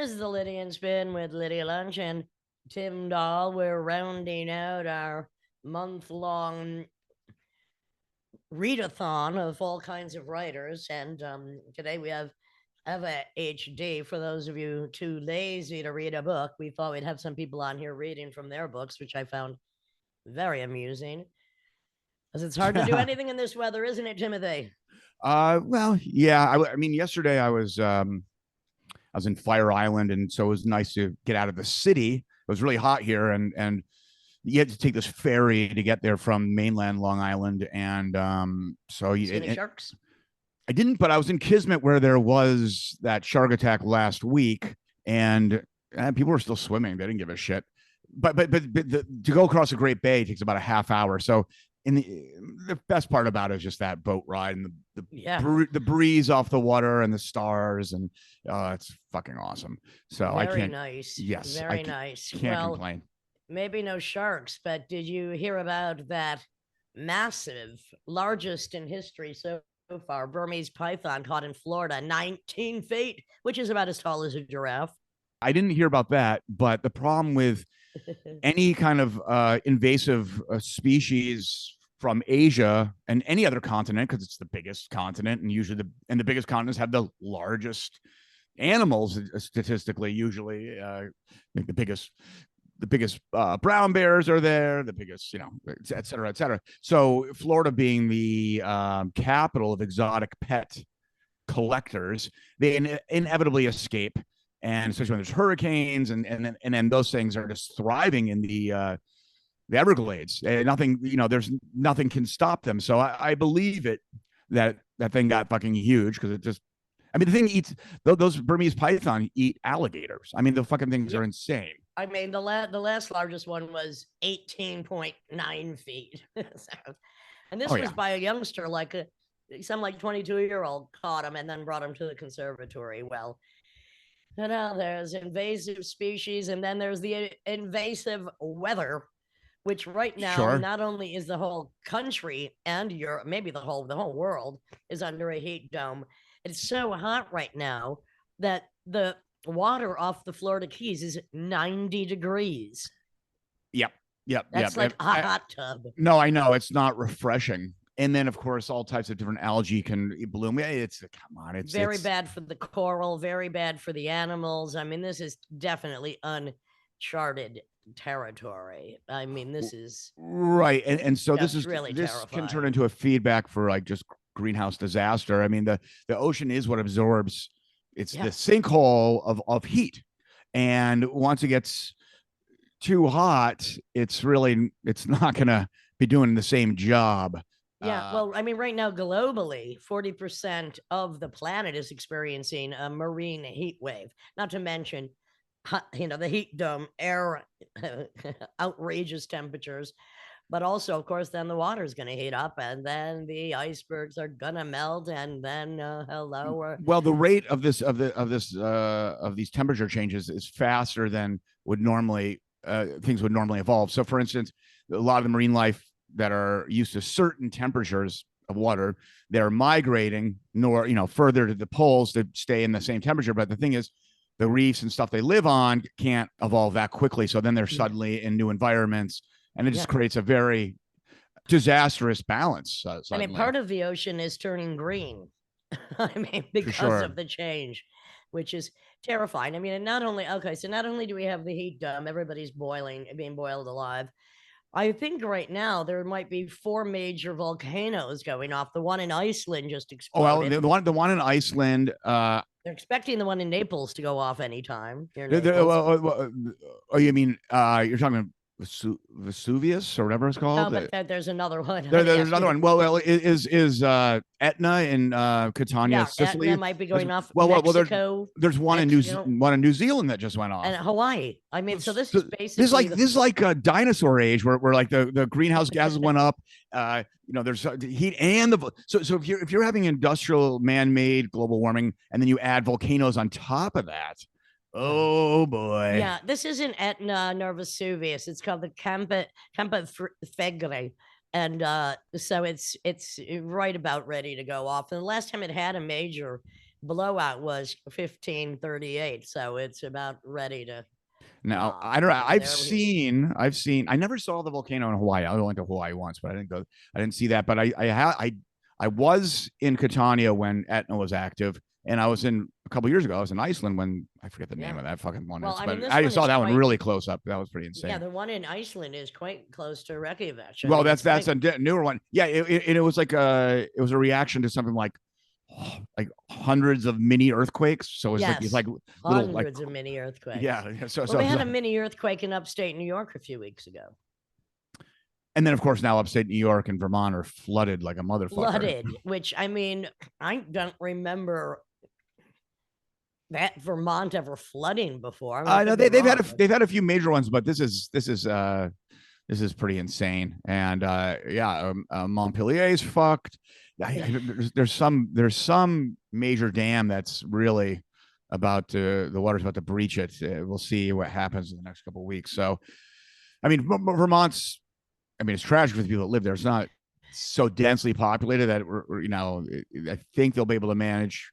This is the Lydian Spin with Lydia Lunch and Tim Dahl. We're rounding out our month-long readathon of all kinds of writers, and today we have Eva H.D. For those of you too lazy to read a book, we thought we'd have some people on here reading from their books, which I found very amusing. Because it's hard to do anything in this weather, isn't it, Timothy? Well, yeah. I mean, yesterday I was in Fire Island, and so it was nice to get out of the city. It was really hot here, and you had to take this ferry to get there from mainland Long Island, and so See any sharks? I didn't, but I was in Kismet where there was that shark attack last week, and people were still swimming. They didn't give a shit. But to go across the Great Bay takes about a half hour. So in the best part about it is just that boat ride and the breeze off the water and the stars, and it's fucking awesome. So I Very can't. nice. Yes, Very nice. can't complain. Maybe no sharks, but did you hear about that massive, largest in history so far, Burmese python caught in Florida, 19 feet, which is about as tall as a giraffe? I didn't hear about that, but the problem with any kind of invasive species from Asia and any other continent, because it's the biggest continent, and usually the biggest continents have the largest animals statistically. Usually, like the biggest brown bears are there, the biggest, et cetera, et cetera. So Florida being the capital of exotic pet collectors, they inevitably escape, and especially when there's hurricanes, and then those things are just thriving in the Everglades. And nothing, there's nothing can stop them. So I believe it that thing got fucking huge because it just. I mean, the thing eats those Burmese python eat alligators. I mean, the fucking things are insane. I mean, the last largest one was 18.9 feet. And this was by a youngster, like some 22-year-old caught him and then brought him to the conservatory. Well, there's invasive species, and then there's the invasive weather, which right now not only is the whole country and Europe, maybe the whole world is under a heat dome. It's so hot right now that the water off the Florida Keys is 90 degrees. Yep. That's like a hot tub. No, I know. It's not refreshing. And then, of course, all types of different algae can bloom. It's very bad for the coral, very bad for the animals. I mean, this is definitely uncharted territory. I mean, this is right. And so this terrifying. Can turn into a feedback for just greenhouse disaster. I mean, the ocean is what absorbs. It's the sinkhole of heat, and once it gets too hot, it's not going to be doing the same job. Yeah, well, I mean, right now globally, 40% of the planet is experiencing a marine heat wave. Not to mention, the heat dome, air, outrageous temperatures. But also, of course, then the water's going to heat up, and then the icebergs are going to melt, and then Well, the rate of these temperature changes is faster than would normally things would normally evolve. So, for instance, a lot of the marine life that are used to certain temperatures of water, they're migrating further to the poles to stay in the same temperature. But the thing is, the reefs and stuff they live on can't evolve that quickly. So then they're suddenly in new environments. And it just creates a very disastrous balance. I mean, part of the ocean is turning green. I mean, because of the change, which is terrifying. I mean, and not only do we have the heat dome, everybody's being boiled alive. I think right now there might be 4 major volcanoes going off. The one in Iceland just exploded. Oh, well, the one in Iceland. They're expecting the one in Naples to go off anytime. Oh, you mean you're talking Vesuvius or whatever it's called? No, but there's another one. There's another one. Well, is Etna in Catania, Sicily? Etna might be going off. Mexico. There's one in New Zealand that just went off, and Hawaii. I mean, so this is basically this is like a dinosaur age where like the greenhouse gases went up. There's heat and so if you're having industrial man-made global warming and then you add volcanoes on top of that. Oh boy! Yeah, this isn't Etna nor Vesuvius. It's called the Campa Fegre, and so it's right about ready to go off. And the last time it had a major blowout was 1538, so it's about ready to. Now I don't know. I never saw the volcano in Hawaii. I went to Hawaii once, but I didn't go. I didn't see that. But I was in Catania when Etna was active, and I was in a couple years ago. I was in Iceland when I forget the name of that fucking one. Well, is, I mean, but I saw that one really close up. That was pretty insane. Yeah, the one in Iceland is quite close to Reykjavik. Well, that's a newer one. Yeah, it was like it was a reaction to something like hundreds of mini earthquakes. So it's like little hundreds of mini earthquakes. Yeah. So we had a mini earthquake in upstate New York a few weeks ago. And then, of course, now upstate New York and Vermont are flooded like a motherfucker. Flooded, which I mean, I don't remember that Vermont ever flooding before. I know they've had a few major ones, but this is pretty insane. And Montpelier is fucked. There's some major dam that's really about to, the water's about to breach it. We'll see what happens in the next couple of weeks. So, I mean, Vermont's, I mean, it's tragic for the people that live there. It's not so densely populated that I think they'll be able to manage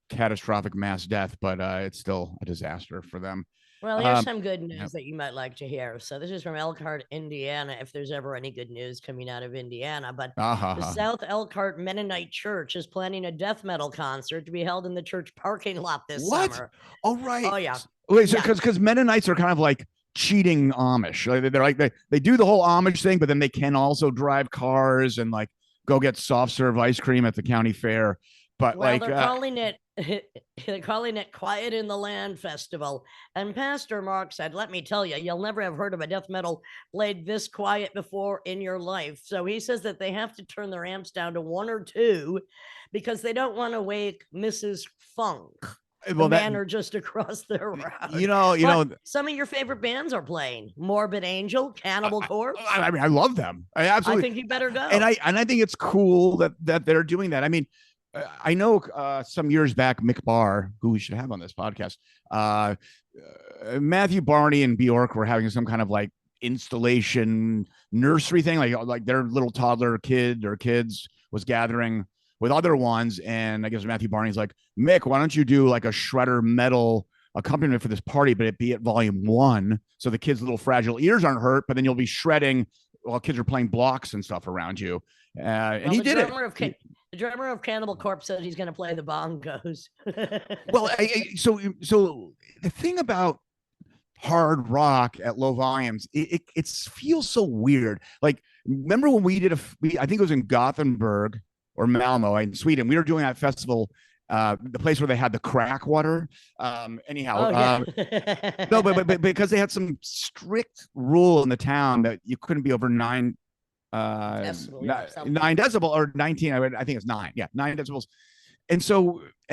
catastrophic mass death, but it's still a disaster for them. Well, here's some good news that you might like to hear. So this is from Elkhart, Indiana, if there's ever any good news coming out of Indiana. But the South Elkhart Mennonite Church is planning a death metal concert to be held in the church parking lot this summer. Oh, right. Oh, yeah. Wait, so because Mennonites are kind of like cheating Amish. They're like they do the whole Amish thing, but then they can also drive cars and like go get soft serve ice cream at the county fair. But they're calling it Quiet in the Land Festival. And Pastor Mark said, let me tell you, you'll never have heard of a death metal played this quiet before in your life. So he says that they have to turn their amps down to 1 or 2 because they don't want to wake Mrs. Funk. The banner just across the road. You know, some of your favorite bands are playing. Morbid Angel, Cannibal Corpse. I mean, I love them. I think you better go. And I think it's cool that they're doing that. I mean, I know some years back, Mick Barr, who we should have on this podcast, Matthew Barney and Bjork were having some kind of like installation nursery thing, like their little toddler kid or kids was gathering with other ones. And I guess Matthew Barney's like, Mick, why don't you do like a shredder metal accompaniment for this party, but it be at volume 1. So the kids' little fragile ears aren't hurt, but then you'll be shredding while kids are playing blocks and stuff around you. And he did it. The drummer of Cannibal Corpse said he's going to play the bongos. Well, so the thing about hard rock at low volumes, it feels so weird. Like, remember when we did I think it was in Gothenburg or Malmo in Sweden. We were doing that festival, the place where they had the crack water. No, but because they had some strict rule in the town that you couldn't be over 9 decibel or 19. I think it's 9. Yeah, 9 decibels. And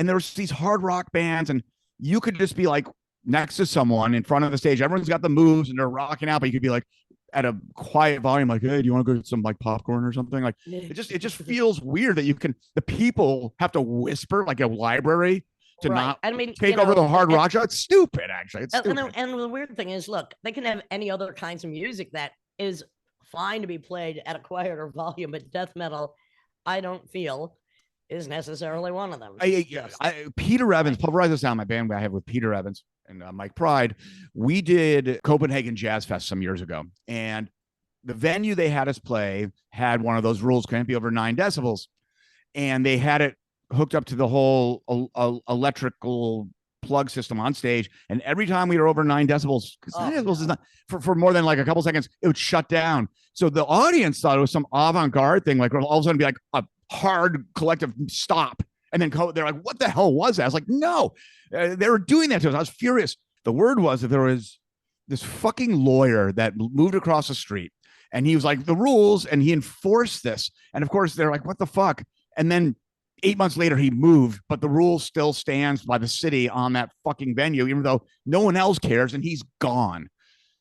there was these hard rock bands, and you could just be like next to someone in front of the stage. Everyone's got the moves and they're rocking out, but you could be like at a quiet volume, like, hey, do you want to go get some like popcorn or something? Like it just feels weird that the people have to whisper like a library to not take over the hard rock show. It's stupid, actually. It's stupid. And the weird thing is, look, they can have any other kinds of music that is fine to be played at a quieter volume, but death metal, I don't feel is necessarily one of them. Peter Evans, Pulverize the Sound, my band I have with Peter Evans and Mike Pride, we did Copenhagen Jazz Fest some years ago, and the venue they had us play had one of those rules, can't be over 9 decibels, and they had it hooked up to the whole electrical plug system on stage, and every time we were over 9 decibels, because 9 decibels is not for more than like a couple seconds, it would shut down. So the audience thought it was some avant-garde thing, like all of a sudden be like a hard collective stop, and then they're like, what the hell was that? I was like, no, they were doing that to us. I was furious. The word was that there was this fucking lawyer that moved across the street, and he was like, the rules, and he enforced this, and of course they're like, what the fuck? And then 8 months later, he moved, but the rule still stands by the city on that fucking venue, even though no one else cares, and he's gone.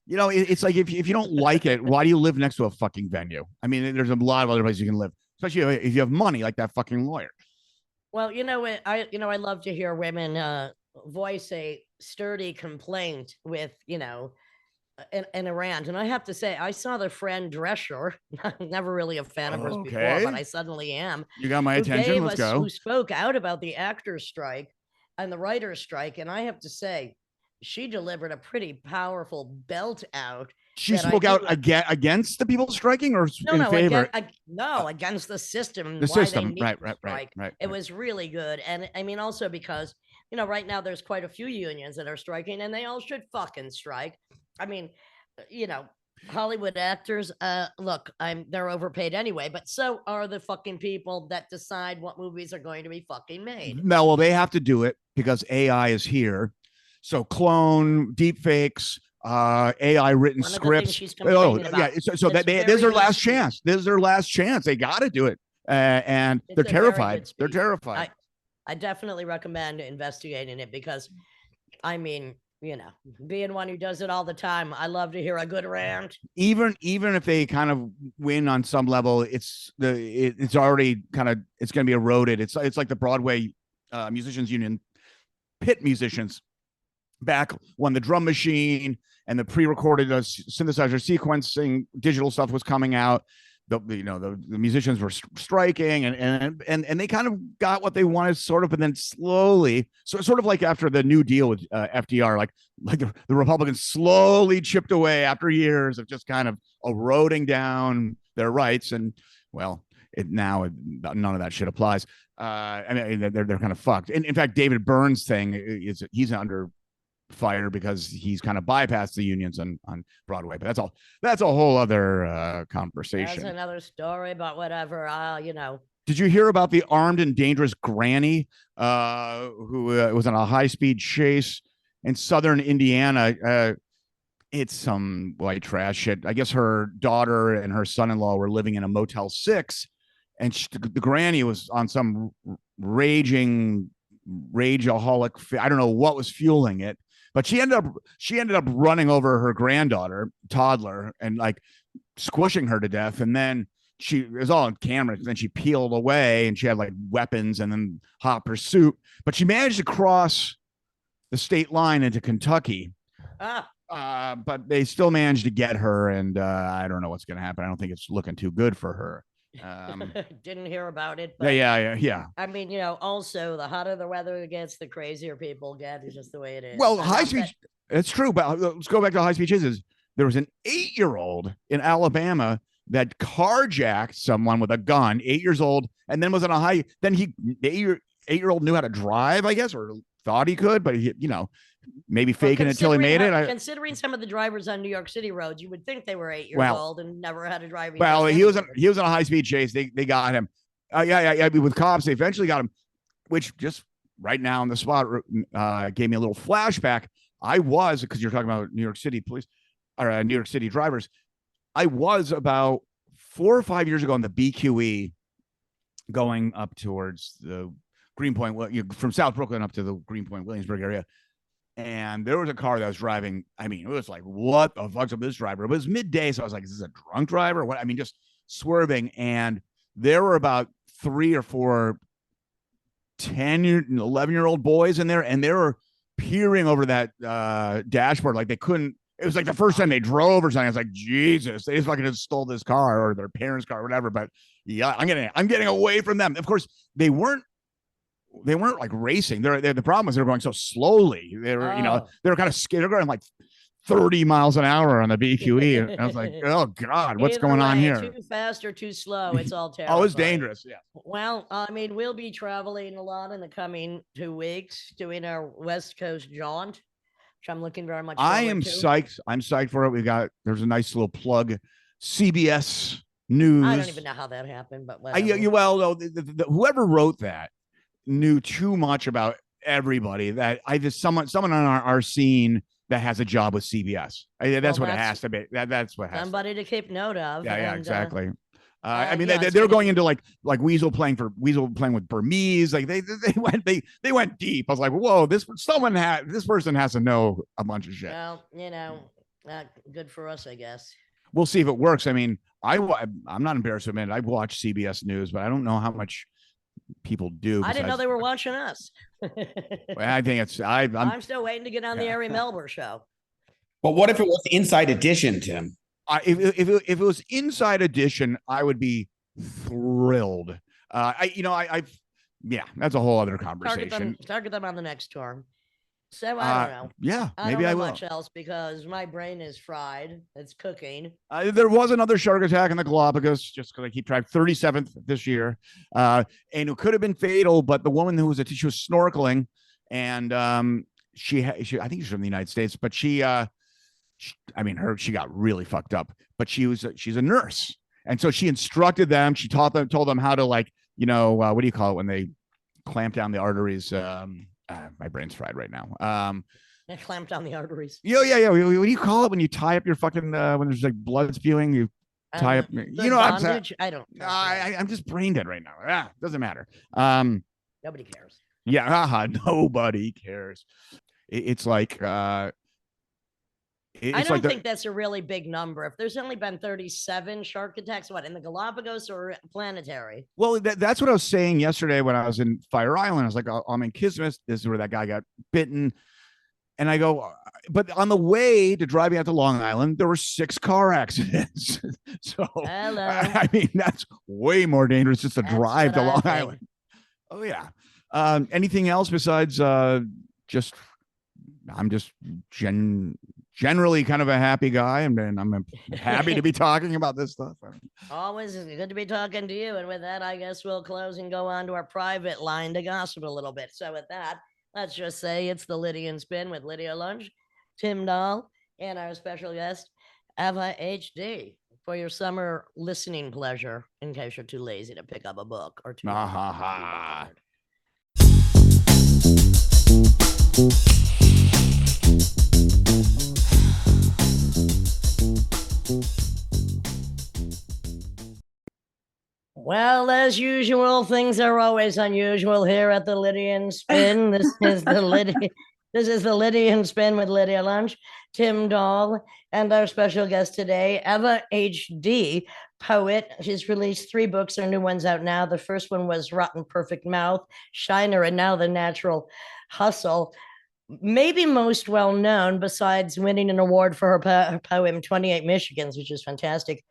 You know, it's like if you don't like it, why do you live next to a fucking venue? I mean, there's a lot of other places you can live, especially if you have money like that fucking lawyer. Well, I love to hear women voice a sturdy complaint with, in a rant, and I have to say, I saw the friend Drescher, never really a fan of hers before, Okay. but I suddenly am. You got my attention. Let's go. Who spoke out about the actors' strike and the writers' strike, and I have to say, she delivered a pretty powerful belt out. She spoke out against the people striking, or in favor? No, against the system. The system, right. It was really good, and I mean, also because right now there's quite a few unions that are striking, and they all should fucking strike. I mean, Hollywood actors, look, they're overpaid anyway, but so are the fucking people that decide what movies are going to be fucking made. No, well, they have to do it because AI is here. So clone, deep fakes, AI written scripts. Yeah. So that this is their last chance. This is their last chance. They got to do it. And they're terrified. They're terrified. I definitely recommend investigating it because, I mean, being one who does it all the time, I love to hear a good rant. Even if they kind of win on some level, it's already kind of, it's going to be eroded. It's like the Broadway musicians union, pit musicians, back when the drum machine and the pre-recorded synthesizer sequencing digital stuff was coming out. The musicians were striking and they kind of got what they wanted, sort of, but then slowly, sort of like after the New Deal with FDR, like the Republicans slowly chipped away after years of just kind of eroding down their rights. And well, now none of that shit applies. I mean, they're kind of fucked. And in fact, David Byrne's thing is he's under fire because he's kind of bypassed the unions on Broadway. But that's a whole other conversation. That's another story, but whatever. Did you hear about the armed and dangerous granny who was on a high-speed chase in southern Indiana? It's some white trash shit. I guess her daughter and her son-in-law were living in a Motel 6, and the granny was on some rageaholic. I don't know what was fueling it, but she ended up running over her granddaughter, toddler, and like squishing her to death. And then it was all on camera. And then she peeled away, and she had like weapons and then hot pursuit. But she managed to cross the state line into Kentucky. But they still managed to get her, and I don't know what's going to happen. I don't think it's looking too good for her. Didn't hear about it. But, yeah. I mean, also the hotter the weather gets, the crazier people get. It's just the way it is. Well, high speed, it's true. But let's go back to high speed chases. There was an 8-year-old in Alabama that carjacked someone with a gun, 8 years old, and then was on a high. Then the 8-year-old knew how to drive, I guess, or thought he could, but he, maybe faking it till he made it. Considering some of the drivers on New York City roads, you would think they were 8 years old and never had a driving. Well, he was on a high speed chase. They got him. With cops, they eventually got him, which just right now on the spot gave me a little flashback. Because you're talking about New York City police or New York City drivers. I was about 4 or 5 years ago on the BQE going up towards the Greenpoint, from South Brooklyn up to the Greenpoint, Williamsburg area. And there was a car that was driving. I mean, it was like, what the fuck's up with this driver? But it was midday. So I was like, is this a drunk driver? What? I mean, just swerving. And there were about 3 or 4 11-year-old boys in there. And they were peering over that dashboard. Like they couldn't. It was like the first time they drove or something. I was like, Jesus, they just fucking just stole this car or their parents' car or whatever. But yeah, I'm getting away from them. Of course, they weren't like racing. The problem is they were going so slowly. They were, they were kind of scared. They're going like 30 miles an hour on the BQE. And I was like, oh God, what's going on here? Too fast or too slow. It's all terrible. Oh, it's dangerous. Yeah. Well, I mean, we'll be traveling a lot in the coming 2 weeks, doing our West Coast jaunt, which I'm looking very much forward to. Psyched. I'm psyched for it. There's a nice little plug. CBS News. I don't even know how that happened, but whoever wrote that knew too much about everybody. That someone on our scene that has a job with CBS. That's what it has to be. That's what has somebody to keep note of. Yeah, exactly. I mean, they're going into like Weasel playing with Burmese. Like they went deep. I was like, whoa, this person has to know a bunch of shit. Well, good for us, I guess. We'll see if it works. I mean, I'm not embarrassed to admit it. I watch CBS News, but I don't know how much people do. I didn't know they were watching us. I think I'm still waiting to get on the Ari Melber show. But what if it was Inside Edition, Tim? If it was Inside Edition, I would be thrilled. Yeah, that's a whole other conversation. Target them on the next tour. So I don't know. Yeah, maybe I I don't will. know much else because my brain is fried. It's cooking. There was another shark attack in the Galapagos, just because I keep track. 37th this year, and it could have been fatal. But the woman who was she was snorkeling, and she I think she's from the United States, but she got really fucked up. But she's a nurse, and so she instructed them. She told them how to, like, what do you call it when they clamp down the arteries? My brain's fried right now. Clamp down the arteries. Yeah. What do you call it when you tie up your fucking when there's like blood spewing? You tie up. Bondage. I don't. I'm just brain dead right now. Doesn't matter. Nobody cares. Yeah, nobody cares. It's like. I don't think that's a really big number. If there's only been 37 shark attacks, what, in the Galapagos or planetary? Well, that's what I was saying yesterday when I was in Fire Island. I was like, I'm in Kismet. This is where that guy got bitten. And I go, but on the way to driving out to Long Island, there were 6 car accidents. So, hello. I mean, that's way more dangerous just to drive to Long Island. Oh, yeah. Anything else besides I'm just generally kind of a happy guy, and I'm happy to be talking about this stuff. Always good to be talking to you. And with that, I guess we'll close and go on to our private line to gossip a little bit. So with that, let's just say it's the Lydian Spin with Lydia Lunch, Tim Dahl, and our special guest, Eva H.D., for your summer listening pleasure, in case you're too lazy to pick up a book or too. Well, as usual, things are always unusual here at the Lydian Spin. This is the Lydian Spin with Lydia Lunch, Tim Dahl, and our special guest today, Eva H.D., poet. She's released 3 books. Her new one's out now. The first one was Rotten Perfect Mouth, Shiner, and now The Natural Hustle. Maybe most well known, besides winning an award for her poem 28 Michigans, which is fantastic,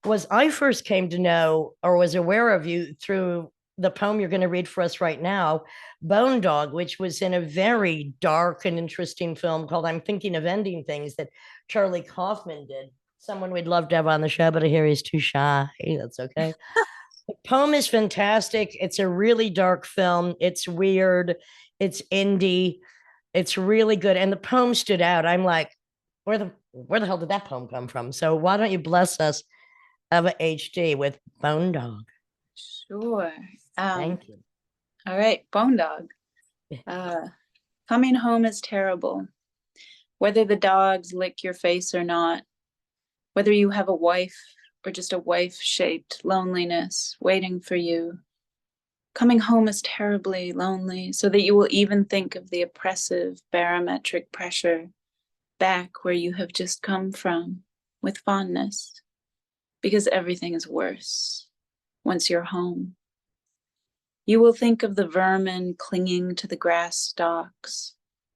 was I first came to know or was aware of you through the poem you're going to read for us right now, Bonedog, which was in a very dark and interesting film called I'm Thinking of Ending Things that Charlie Kaufman did. Someone we'd love to have on the show, but I hear he's too shy. That's okay. The poem is fantastic. It's a really dark film. It's weird. It's indie. It's really good. And the poem stood out. I'm like, where the hell did that poem come from? So why don't you bless us, Eva H.D., with Bonedog? Sure. Thank you. All right, Bonedog. Coming home is terrible. Whether the dogs lick your face or not, whether you have a wife or just a wife-shaped loneliness waiting for you, coming home is terribly lonely, so that you will even think of the oppressive barometric pressure back where you have just come from with fondness, because everything is worse once you're home. You will think of the vermin clinging to the grass stalks,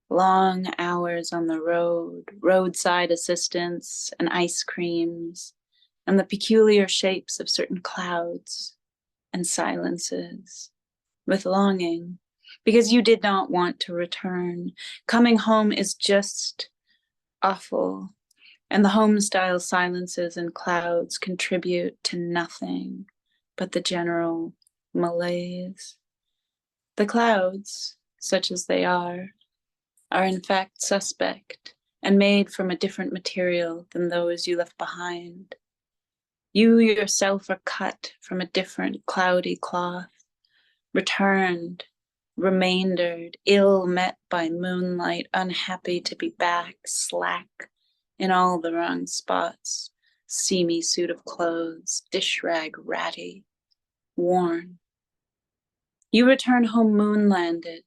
long hours on the road, roadside assistance and ice creams, and the peculiar shapes of certain clouds and silences, with longing, because you did not want to return. Coming home is just awful, and the home-style silences and clouds contribute to nothing but the general malaise. The clouds, such as they are in fact suspect and made from a different material than those you left behind. You yourself are cut from a different cloudy cloth, returned, remaindered, ill met by moonlight, unhappy to be back, slack in all the wrong spots, seamy suit of clothes, dish rag ratty, worn. You return home moon-landed,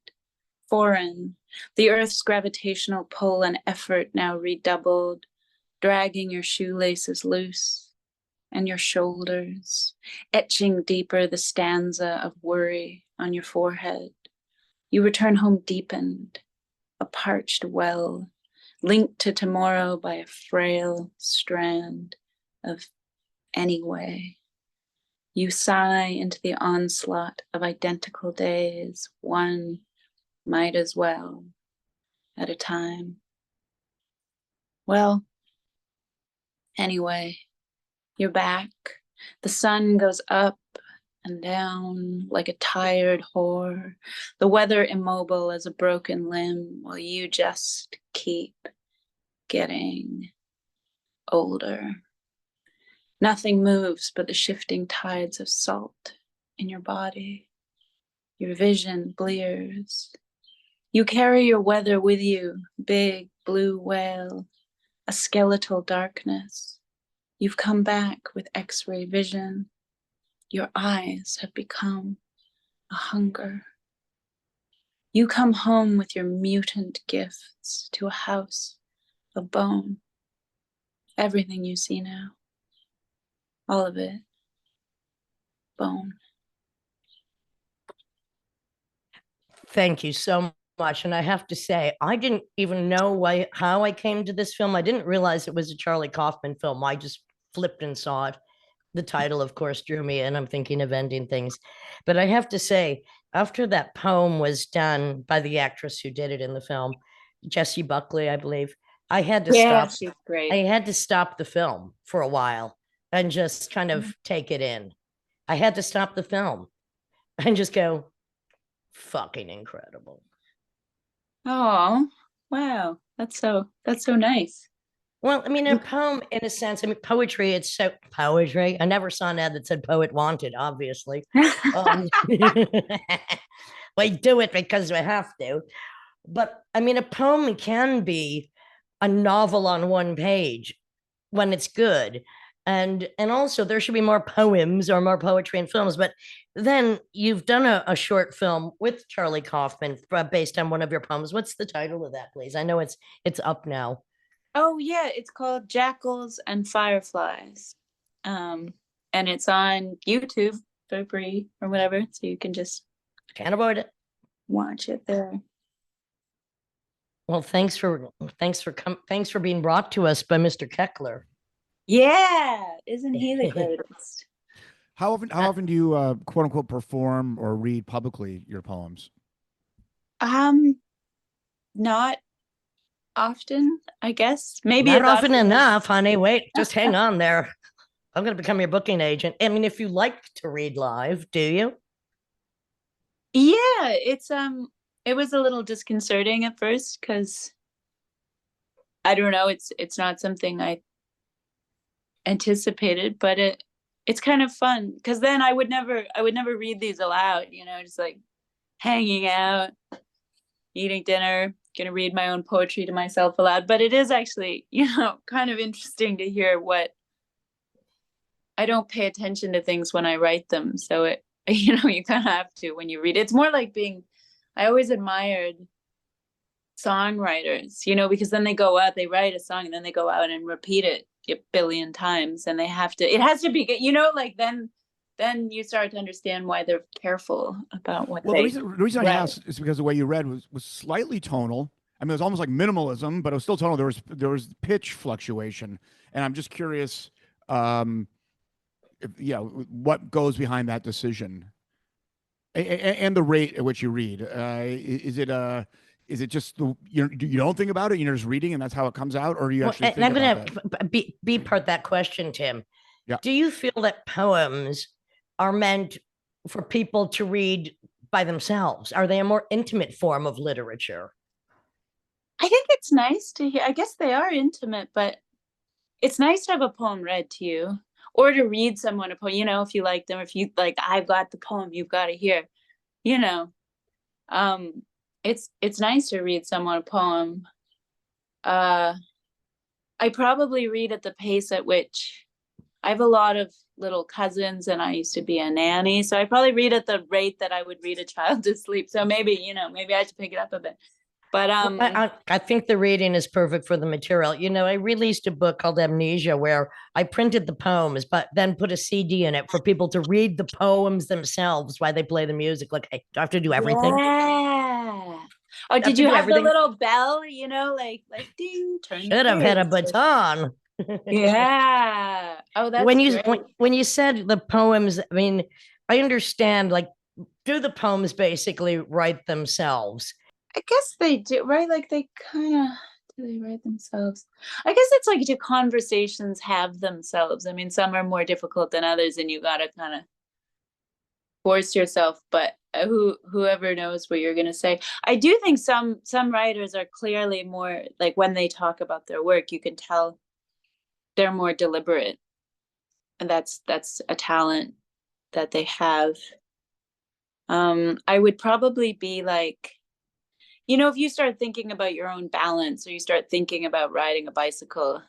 foreign, the earth's gravitational pull and effort now redoubled, dragging your shoelaces loose and your shoulders, etching deeper the stanza of worry on your forehead. You return home deepened, a parched well, linked to tomorrow by a frail strand of anyway. You sigh into the onslaught of identical days, one might as well at a time. Well, anyway, you're back. The sun goes up and down like a tired whore, the weather immobile as a broken limb, while you just keep getting older. Nothing moves but the shifting tides of salt in your body. Your vision blears. You carry your weather with you, big blue whale, a skeletal darkness. You've come back with X-ray vision. Your eyes have become a hunger. You come home with your mutant gifts to a house of bone. Everything you see now. All of it. Bone. Thank you so much. And I have to say, I didn't even know how I came to this film. I didn't realize it was a Charlie Kaufman film. I just flipped and saw it. The title, of course, drew me in. I'm thinking of ending things. But I have to say, after that poem was done by the actress who did it in the film, Jessie Buckley, I believe, I had to stop. She's great. I had to stop the film for a while and just kind of take it in. I had to stop the film and just go, fucking incredible. Oh, wow. That's so nice. Well, I mean, a poem, in a sense, I mean, poetry, it's so poetry. I never saw an ad that said poet wanted, obviously. We do it because we have to. But I mean, a poem can be a novel on one page when it's good. And also there should be more poems or more poetry in films. But then you've done a short film with Charlie Kaufman based on one of your poems. What's the title of that, please? I know it's up now. Oh yeah, it's called Jackals and Fireflies. And it's on YouTube for free or whatever. So you can just can't avoid it. Watch it there. Well, thanks for being brought to us by Mr. Keckler. Yeah, isn't he the greatest? How often do you quote unquote perform or read publicly your poems? Not often, I guess. Maybe not often enough, honey. Wait, just hang on there. I'm going to become your booking agent. I mean, if you like to read live, do you? Yeah, it was a little disconcerting at first because I don't know, it's not something I anticipated, but it's kind of fun because then I would never read these aloud, just like hanging out, eating dinner, gonna read my own poetry to myself aloud. But it is actually, kind of interesting to hear what I don't pay attention to things when I write them. So it, you kind of have to when you read it. It's more like I always admired songwriters, because then they go out, they write a song and then they go out and repeat it a billion times and it has to be good, then you start to understand why they're careful about what the reason I asked is because the way you read was slightly tonal. I mean, it was almost like minimalism, but it was still tonal. There was pitch fluctuation, and I'm just curious, what goes behind that decision, and the rate at which you read. Is it just you don't think about it? You're just reading, and that's how it comes out, or do you actually? And I'm going to be part that question, Tim. Yeah. Do you feel that poems are meant for people to read by themselves? Are they a more intimate form of literature? I think it's nice to hear. I guess they are intimate, but it's nice to have a poem read to you or to read someone a poem, if you like them, if you like, I've got the poem, you've got to hear, it's nice to read someone a poem. I probably read at the pace at which I have a lot of little cousins and I used to be a nanny. So I probably read at the rate that I would read a child to sleep. So maybe I should pick it up a bit. But I think the reading is perfect for the material. I released a book called Amnesia where I printed the poems, but then put a CD in it for people to read the poems themselves while they play the music. Like, I have to do everything. Yeah. Oh, Have did to you do have everything. the little bell, like ding, turn the Should have had a page. baton. Yeah. Oh, that's when you great. when you said the poems, I mean, I understand. Like, do the poems basically write themselves? I guess they do, right? Like they kind of do they write themselves? I guess it's like, do conversations have themselves? I mean, some are more difficult than others, and you gotta kind of force yourself. But whoever knows what you're gonna say. I do think some writers are clearly more like, when they talk about their work, you can tell they're more deliberate, and that's a talent that they have. I would probably be like, if you start thinking about your own balance, or you start thinking about riding a bicycle,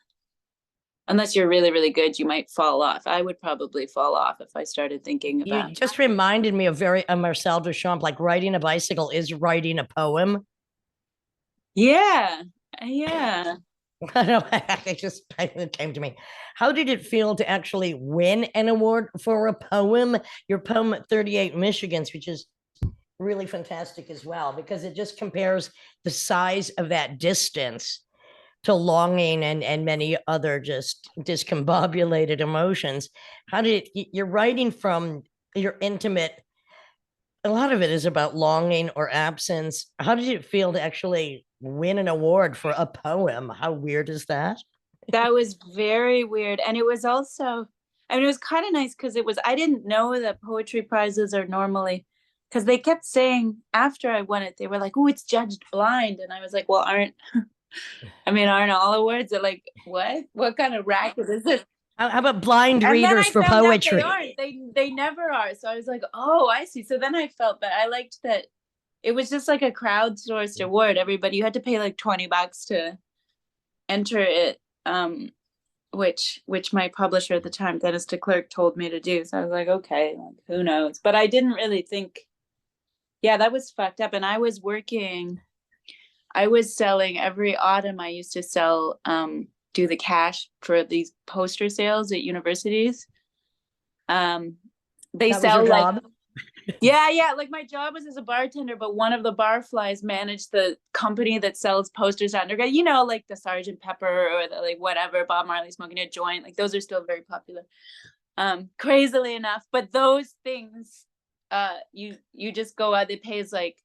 unless you're really, really good, you might fall off. I would probably fall off if I started thinking about. You just reminded me of Marcel Duchamp. Like, riding a bicycle is writing a poem. Yeah. I know, it came to me. How did it feel to actually win an award for a poem? Your poem 38 Michigans, which is really fantastic as well, because it just compares the size of that distance to longing and many other just discombobulated emotions. How did you're writing from your intimate, a lot of it is about longing or absence. How did it feel to actually win an award for a poem? How weird is that? That was very weird. And it was also, I mean, it was kind of nice because I didn't know that poetry prizes are normally, because they kept saying after I won it, they were like, oh, it's judged blind. And I was like, well, aren't all awards are like, what kind of racket is this? How about blind And readers for poetry? they aren't. They never are. So I was like, oh, I see. So then I felt that I liked that it was just like a crowdsourced award. Everybody, you had to pay like $20 to enter it, which my publisher at the time, Dennis DeClerc, told me to do. So I was like, okay, like, who knows? But I didn't really think, yeah, that was fucked up. And I was selling every autumn. I used to sell, do the cash for these poster sales at universities. They sell like, yeah, like my job was as a bartender, but one of the barflies managed the company that sells posters undergrad, like the Sergeant Pepper or the like whatever, Bob Marley smoking a joint, like those are still very popular, crazily enough. But those things, you just go out, it pays like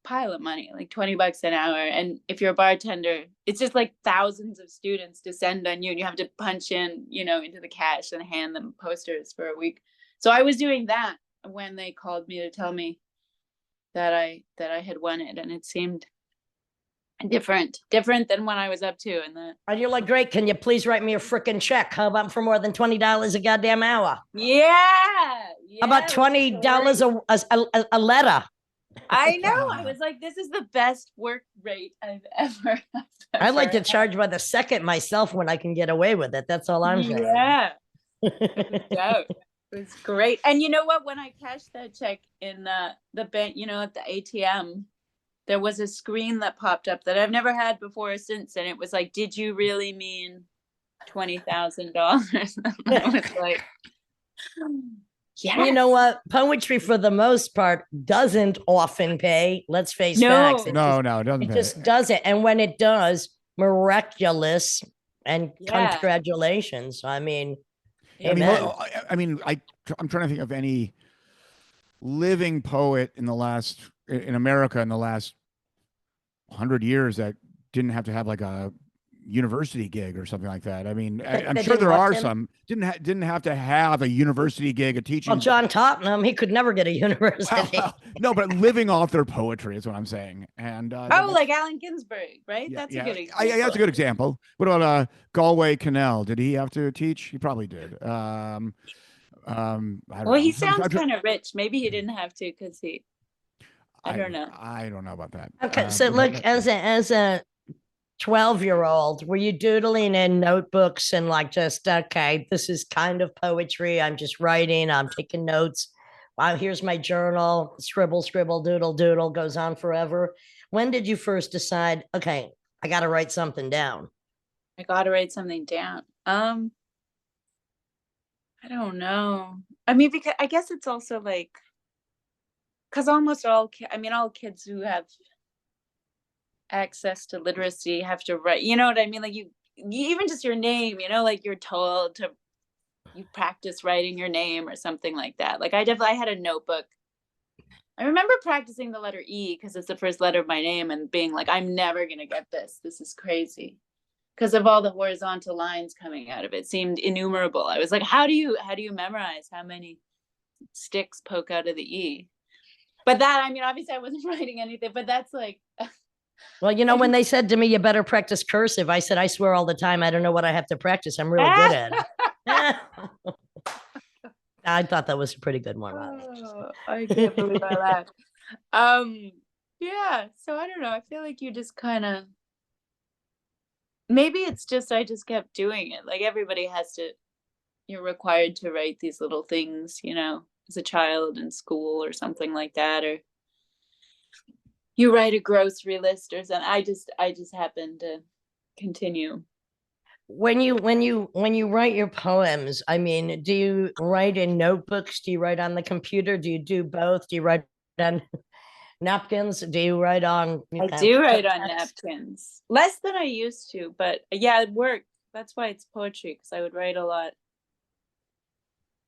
pile of money, like $20 an hour. And if you're a bartender, it's just like thousands of students descend on you, and you have to punch in, into the cash and hand them posters for a week. So I was doing that when they called me to tell me that I had won it, and it seemed different than when I was up to. And you're like, great, can you please write me a freaking check? How about for more than $20 a goddamn hour? Yeah. How about $20 a letter? I know. I was like, this is the best work rate I've ever had. I like to charge by the second myself when I can get away with it. That's all I'm saying. Yeah. It was great. And you know what? When I cashed that check in the bank, at the ATM, there was a screen that popped up that I've never had before or since. And it was like, did you really mean $20,000? I was like, yeah. You know what? Poetry, for the most part, doesn't often pay. Let's face facts. It doesn't. It just doesn't. And when it does, miraculous and congratulations. I mean, I'm trying to think of any living poet in America in the last 100 years that didn't have to have like a university gig or something like that. I mean, I'm sure there are some didn't have to have a university gig, a teaching. Well, John Tottenham, he could never get a university. No, but living off their poetry is what I'm saying. And like Allen Ginsberg, right? Yeah, that's a good example. That's a good example. What about Galway Cannell? Did he have to teach? He probably did. I don't know. He sounds kind of rich. Maybe he didn't have to because I don't know. I don't know about that. Okay, so look, as a 12-year-old, were you doodling in notebooks and like, just, okay, this is kind of poetry, I'm just writing, I'm taking notes, wow, here's my journal, scribble, doodle, doodle, goes on forever? When did you first decide, okay, I got to write something down? I don't know. I mean, because I guess it's also like, because almost all all kids who have access to literacy have to write, you know what I mean? Like you even just your name, like you're told to, you practice writing your name or something like that. Like I had a notebook. I remember practicing the letter E because it's the first letter of my name and being like, I'm never going to get this. This is crazy. Because of all the horizontal lines coming out of it, seemed innumerable. I was like, how do you memorize how many sticks poke out of the E? But that, obviously I wasn't writing anything, but that's like. Well, when they said to me, you better practice cursive, I said, I swear all the time, I don't know what I have to practice. I'm really good at it. I thought that was a pretty good one. Oh, I can't believe I laughed. Yeah, so I don't know. I feel like you just kind of, maybe it's just, I just kept doing it. Like everybody you're required to write these little things, as a child in school or something like that, or you write a grocery list or something. I just happened to continue. When you write your poems, do you write in notebooks? Do you write on the computer? Do you do both? Do you write on napkins? Do you write on? I do write on napkins, less than I used to, but yeah, it worked. That's why it's poetry, because I would write a lot.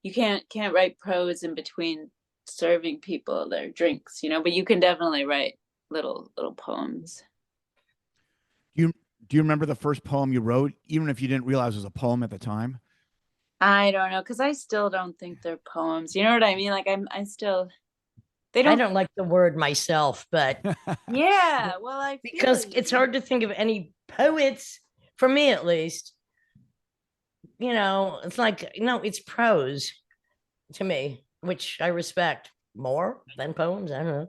You can't write prose in between serving people their drinks, but you can definitely write little poems. Do you remember the first poem you wrote, even if you didn't realize it was a poem at the time? I don't know, because I still don't think they're poems. You know what I mean? Like I don't like the word myself, but yeah, well, because it's hard to think of any poets, for me at least. It's like, it's prose to me, which I respect more than poems. I don't know.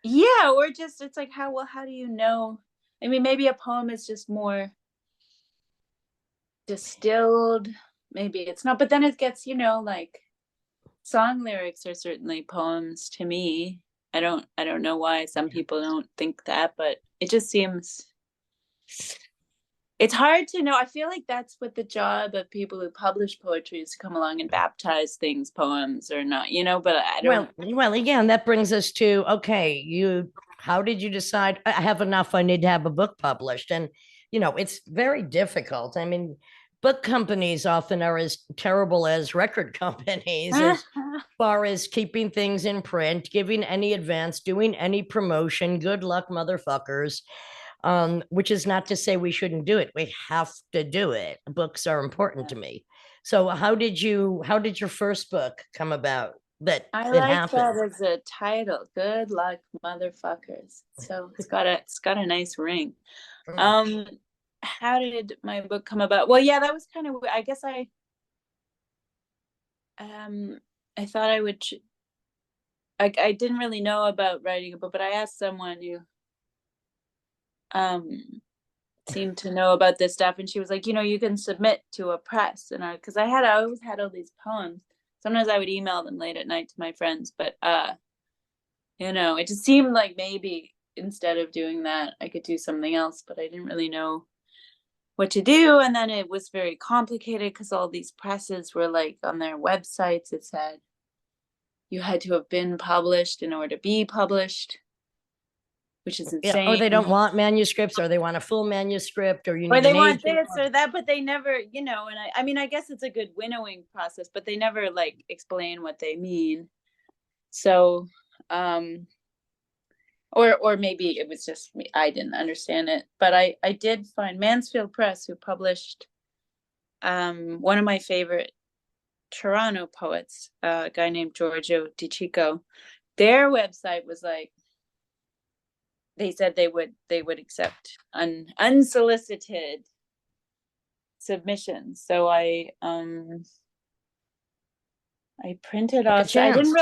Yeah, or just, it's like, how do you know? Maybe a poem is just more distilled. Maybe it's not, but then it gets, like song lyrics are certainly poems to me. I don't know why some people don't think that, but it just seems, it's hard to know. I feel like that's what the job of people who publish poetry is, to come along and baptize things poems or not, but I don't. Well, again, that brings us to, okay, how did you decide I have enough, I need to have a book published? And, it's very difficult. Book companies often are as terrible as record companies as far as keeping things in print, giving any advance, doing any promotion. Good luck, motherfuckers. Which is not to say we shouldn't do it. We have to do it. Books are important to me. So how did your first book come about? I like that as a title. Good luck, motherfuckers. So it's got a nice ring. How did my book come about? Well, yeah, that was kind of, I guess I thought I would, I didn't really know about writing a book, but I asked someone who seemed to know about this stuff, and she was like, you can submit to a press. And because I always had all these poems. Sometimes I would email them late at night to my friends, but it just seemed like maybe instead of doing that, I could do something else, but I didn't really know what to do. And then it was very complicated because all these presses were like, on their websites, it said you had to have been published in order to be published, which is insane. Or they don't want manuscripts, or they want a full manuscript, or they want this or that, but they never, and I guess it's a good winnowing process, but they never like explain what they mean. So, or maybe it was just me, I didn't understand it, but I did find Mansfield Press, who published one of my favorite Toronto poets, a guy named Giorgio Di Chico. Their website was like, they said they would accept unsolicited submissions. So I printed off. I didn't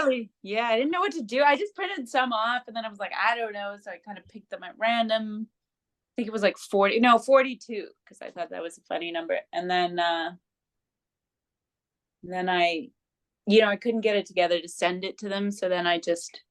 know what to do. I just printed some off, and then I was like, I don't know. So I kind of picked them at random. I think it was like 42, because I thought that was a funny number. And then I couldn't get it together to send it to them. So then I biked.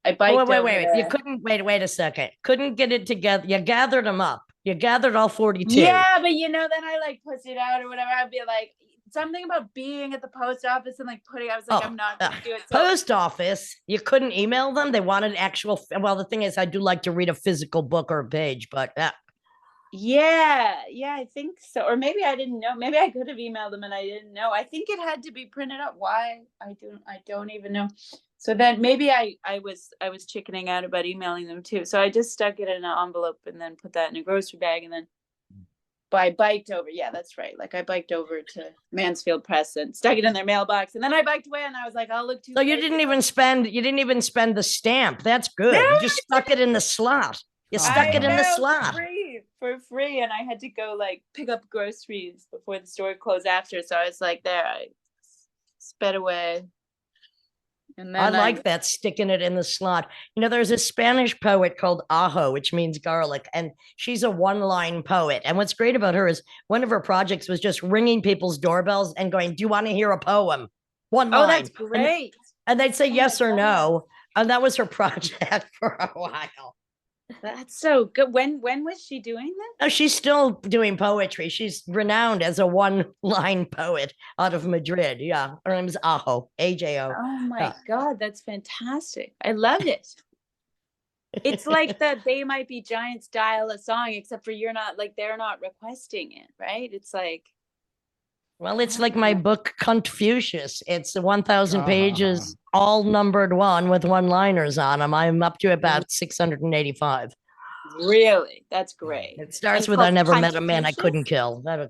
Wait. You couldn't, wait a second. Couldn't get it together. You gathered them up. You gathered all 42. Yeah, but then I like put it out or whatever. I'd be like, something about being at the post office and like I was like, I'm not going to do it. Post office, you couldn't email them. They wanted actual. Well, the thing is, I do like to read a physical book or a page, but yeah, I think so. Or maybe I didn't know. Maybe I could have emailed them and I didn't know. I think it had to be printed up. Why? I don't even know. So then maybe I was chickening out about emailing them too. So I just stuck it in an envelope and then put that in a grocery bag and then. But I biked over. Yeah, that's right. Like I biked over to Mansfield Press and stuck it in their mailbox, and then I biked away. And I was like, "I'll look too." So you didn't even spend the stamp. That's good. No, you just stuck it in the slot. You stuck it in the slot for free, and I had to go like pick up groceries before the store closed after. So I was like, there, I sped away. And then I like that, sticking it in the slot. You know, there's a Spanish poet called Ajo, which means garlic, and she's a one-line poet. And what's great about her is one of her projects was just ringing people's doorbells and going, "Do you want to hear a poem?" One line. Oh, that's great. And they'd say yes or no. And that was her project for a while. That's so good. When was she doing that? Oh, she's still doing poetry. She's renowned as a one-line poet out of Madrid. Yeah, her name is Ajo, AJO. Oh my God, that's fantastic! I love it. It's like that They Might Be Giants style of song, except for they're not requesting it, right? It's like, well, it's like my book Confucius. It's 1,000 pages, all numbered one with one-liners on them. I'm up to about 685. Really? That's great. It starts with "I never met a man I couldn't kill." That'll,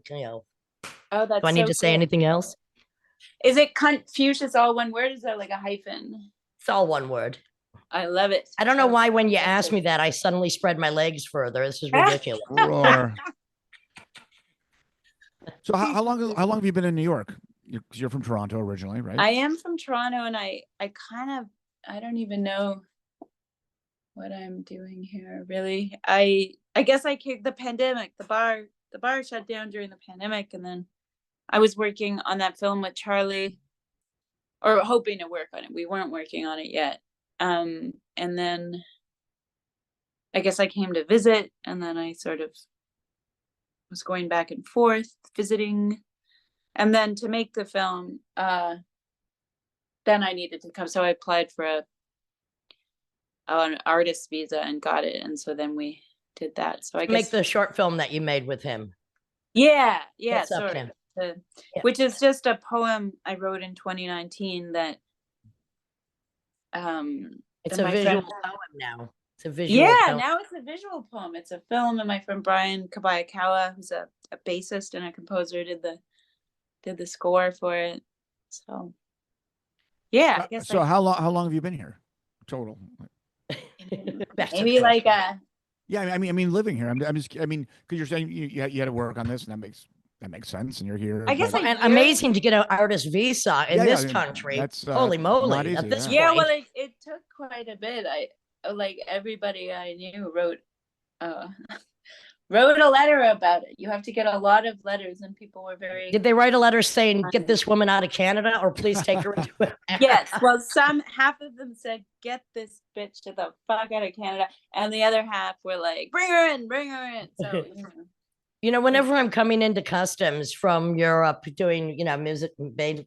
Oh, that's. Do I need to say anything else? Is it Confucius all one word? Is there like a hyphen? It's all one word. I love it. I don't know why when you asked me that, I suddenly spread my legs further. This is ridiculous. So how long have you been in New York? You're from Toronto originally, right? I am from Toronto, and I don't even know what I'm doing here, really. I guess I kicked the pandemic. The bar shut down during the pandemic, and then I was working on that film with Charlie, or hoping to work on it. We weren't working on it yet. And then I guess I came to visit, and then I sort of was going back and forth visiting, and then to make the film, then I needed to come. So I applied for an artist visa and got it, and so then we did that. So I guess make the short film that you made with him. Yeah, sort of. Which is just a poem I wrote in 2019 that it's a visual poem now. It's a visual poem. Now it's a visual poem. It's a film, and my friend Brian Kabayakawa, who's a bassist and a composer, did the score for it. So I guess. So how long have you been here total? Maybe like yeah, I mean living here. I'm just because you're saying you had to work on this, and that makes sense, and you're here. I guess and amazing to get an artist visa in this country. That's holy moly! At this point. Well, it took quite a bit. Like everybody I knew wrote a letter about it. You have to get a lot of letters, and people were very. Did they write a letter saying, "Get this woman out of Canada," or "Please take her into it"? Yes. Well, half of them said, "Get this bitch to the fuck out of Canada," and the other half were like, "Bring her in, bring her in." So. You know, whenever I'm coming into customs from Europe doing, music,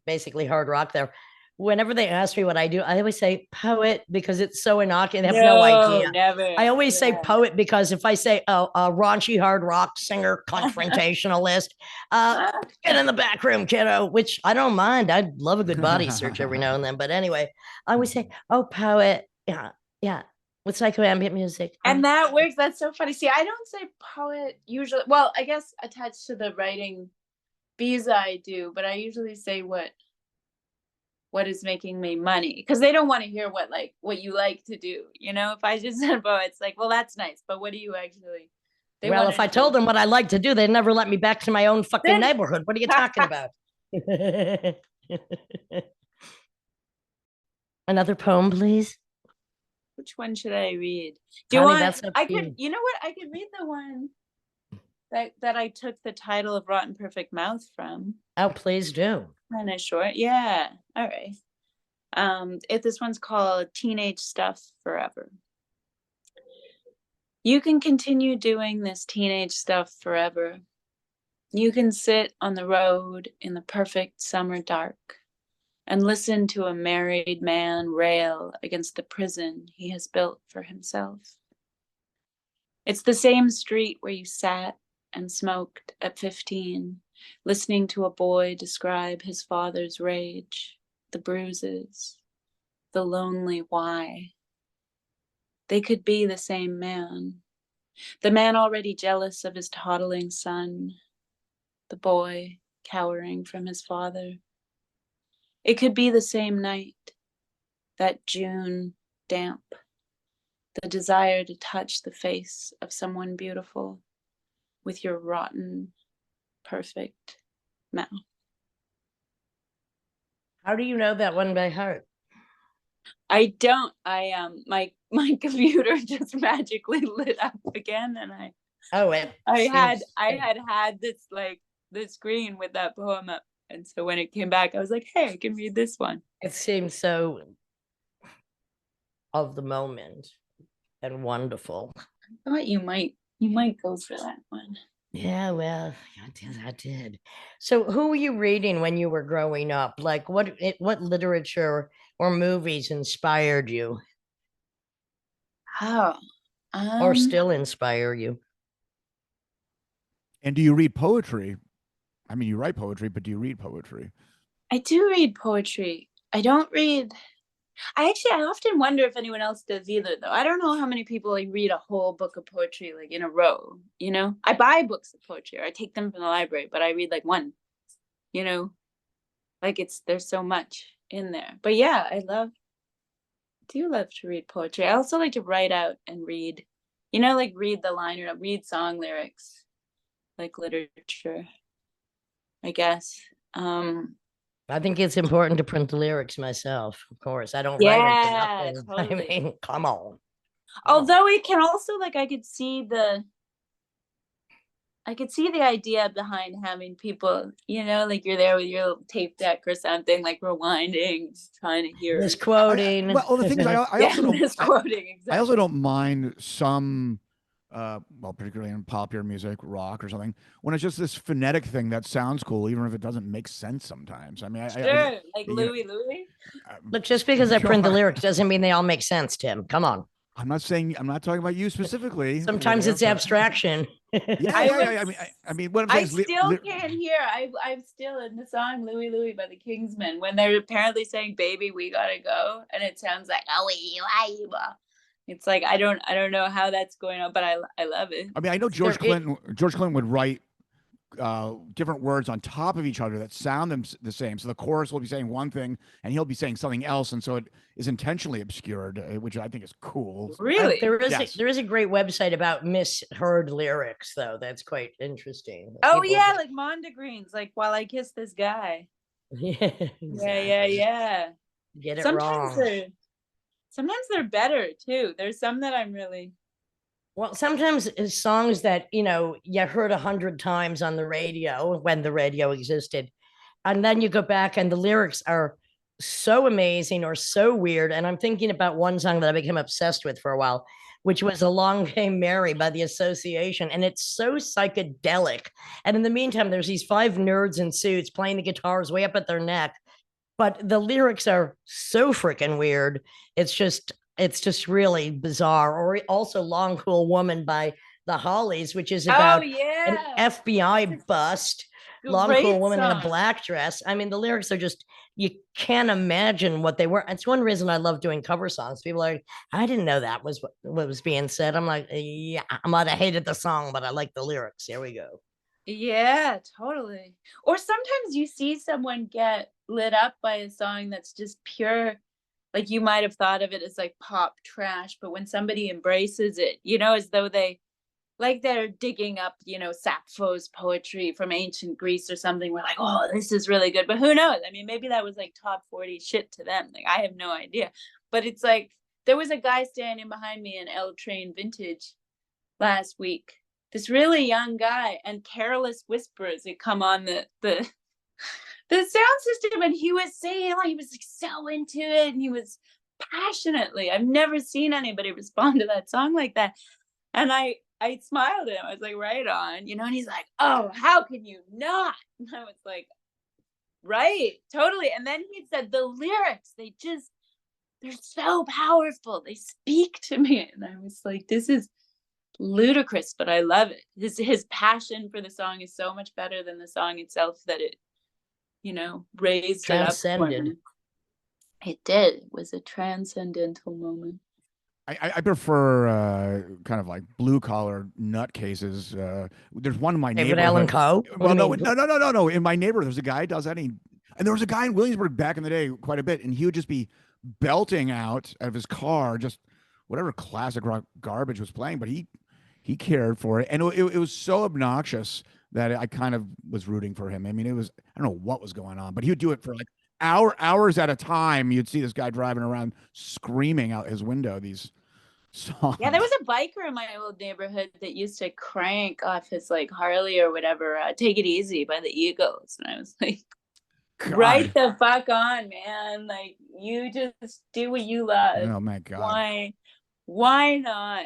basically hard rock there, whenever they ask me what I do, I always say poet because it's so innocuous. They have no idea. Never. I always say poet because if I say, a raunchy hard rock singer, confrontationalist, get in the back room, kiddo, which I don't mind. I love a good body search every now and then. But anyway, I always say, poet. Yeah. With psychoambient music. And that works. That's so funny. See, I don't say poet usually. Well, I guess attached to the writing visa I do, but I usually say what is making me money, because they don't want to hear what you like to do. If I just said poet, it's like, well, that's nice, but what do you actually? Well, if I told them what I like to do, they'd never let me back to my own fucking neighborhood. What are you talking about? Another poem, please. Which one should I read? You know what? I could read the one that I took the title of Rotten Perfect Mouth from. Oh, please do. Kind of short. Yeah. All right. This one's called Teenage Stuff Forever. You can continue doing this teenage stuff forever. You can sit on the road in the perfect summer dark and listen to a married man rail against the prison he has built for himself. It's the same street where you sat and smoked at 15, listening to a boy describe his father's rage, the bruises, the lonely why. They could be the same man, the man already jealous of his toddling son, the boy cowering from his father. It could be the same night, that June damp, the desire to touch the face of someone beautiful with your rotten, perfect mouth. How do you know that one by heart? I don't. My computer just magically lit up again, and I had this like the screen with that poem up, and so when it came back, I was like, hey, I can read this one. It seems so of the moment and wonderful. I thought you might go for that one. Yeah, well, I did. So who were you reading when you were growing up? Like what literature or movies inspired you? Oh, or still inspire you? And do you read poetry? I mean, you write poetry, but do you read poetry? I do read poetry. I don't read. I often wonder if anyone else does either, though. I don't know how many people like read a whole book of poetry like in a row. You know, I buy books of poetry or I take them from the library, but I read like one. You know, like there's so much in there. But yeah, I do love to read poetry. I also like to write out and read. You know, like read the liner, read song lyrics, like literature, I guess. I think it's important to print the lyrics myself. Of course, I don't write them for nothing. Totally. I mean, come on. Although it can also like I could see the idea behind having people, you know, like you're there with your little tape deck or something, like rewinding, trying to hear. Misquoting. Well, the thing is, I also don't. Misquoting, exactly. I also don't mind some. Well, particularly in popular music, rock or something, when it's just this phonetic thing that sounds cool, even if it doesn't make sense sometimes. I mean, like Louie. Look, just because I print the lyrics doesn't mean they all make sense, Tim. Come on. I'm not talking about you specifically. Sometimes it's abstraction. I mean, what I'm saying I can't hear. I'm still in the song Louie by the Kingsmen when they're apparently saying, "Baby, we gotta go," and it sounds like Eva. It's like I don't know how that's going on, but I love it. I mean, I know George Clinton would write different words on top of each other that sound the same. So the chorus will be saying one thing, and he'll be saying something else, and so it is intentionally obscured, which I think is cool. Really, there is a great website about misheard lyrics, though. That's quite interesting. Oh yeah, like Mondegreens, like "While I Kiss This Guy." Yeah, exactly. Yeah. Get it wrong. Sometimes they're better too. There's some that I'm really. Well, sometimes it's songs that, you know, you heard 100 times on the radio when the radio existed. And then you go back and the lyrics are so amazing or so weird. And I'm thinking about one song that I became obsessed with for a while, which was Along Came Mary by The Association. And it's so psychedelic. And in the meantime, there's these 5 nerds in suits playing the guitars way up at their neck. But the lyrics are so freaking weird. It's just really bizarre. Or also Long Cool Woman by the Hollies, which is about an FBI bust. Long Cool Woman in a black dress. I mean, the lyrics are just, you can't imagine what they were. It's one reason I love doing cover songs. People are like, I didn't know that was what was being said. I'm like, yeah, I might have hated the song, but I like the lyrics. Here we go. Yeah, totally. Or sometimes you see someone get lit up by a song that's just pure, like you might have thought of it as like pop trash, but when somebody embraces it, you know, as though they're digging up, you know, Sappho's poetry from ancient Greece or something, we're like, oh, this is really good. But who knows? I mean, maybe that was like top 40 shit to them. Like, I have no idea. But it's like, there was a guy standing behind me in L Train Vintage last week, this really young guy, and Careless Whispers had come on the sound system, and he was saying, like, he was like so into it, and he was passionately. I've never seen anybody respond to that song like that. And I I smiled at him. I was like, right on, and he's like, oh, how can you not? And I was like, right, totally. And then he said the lyrics, they're so powerful. They speak to me. And I was like, this is ludicrous, but I love it. His passion for the song is so much better than the song itself that it, raised it up for him. It did. It was a transcendental moment. I prefer kind of like blue collar nutcases. There's one in my neighborhood. Alan Coe? Well, no. In my neighborhood, there's a guy who does that. And there was a guy in Williamsburg back in the day quite a bit, and he would just be belting out of his car just whatever classic rock garbage was playing, but he cared for it, and it was so obnoxious that I kind of was rooting for him. I mean, I don't know what was going on, but he would do it for like hours at a time. You'd see this guy driving around screaming out his window these songs. Yeah, there was a biker in my old neighborhood that used to crank off his like Harley or whatever, Take It Easy by the Eagles. And I was like, God. Right the fuck on, man. Like, you just do what you love. Oh my God. Why not?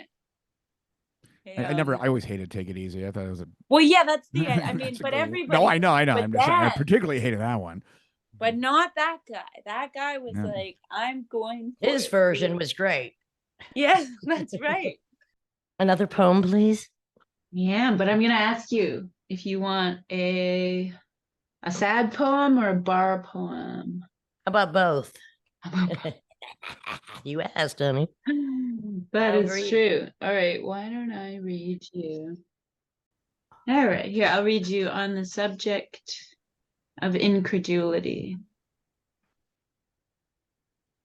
I always hated Take It Easy. I thought it was well, yeah, that's the end. I mean, but everybody. No, I know. I'm just saying, I particularly hated that one. But not that guy. That guy was like, I'm going. His version was great. Yeah, that's right. Another poem, please. Yeah, but I'm gonna ask you if you want a sad poem or a bar poem. How about both? You asked, honey. That is true. All right, why don't I read you? All right, here, I'll read you on the subject of incredulity.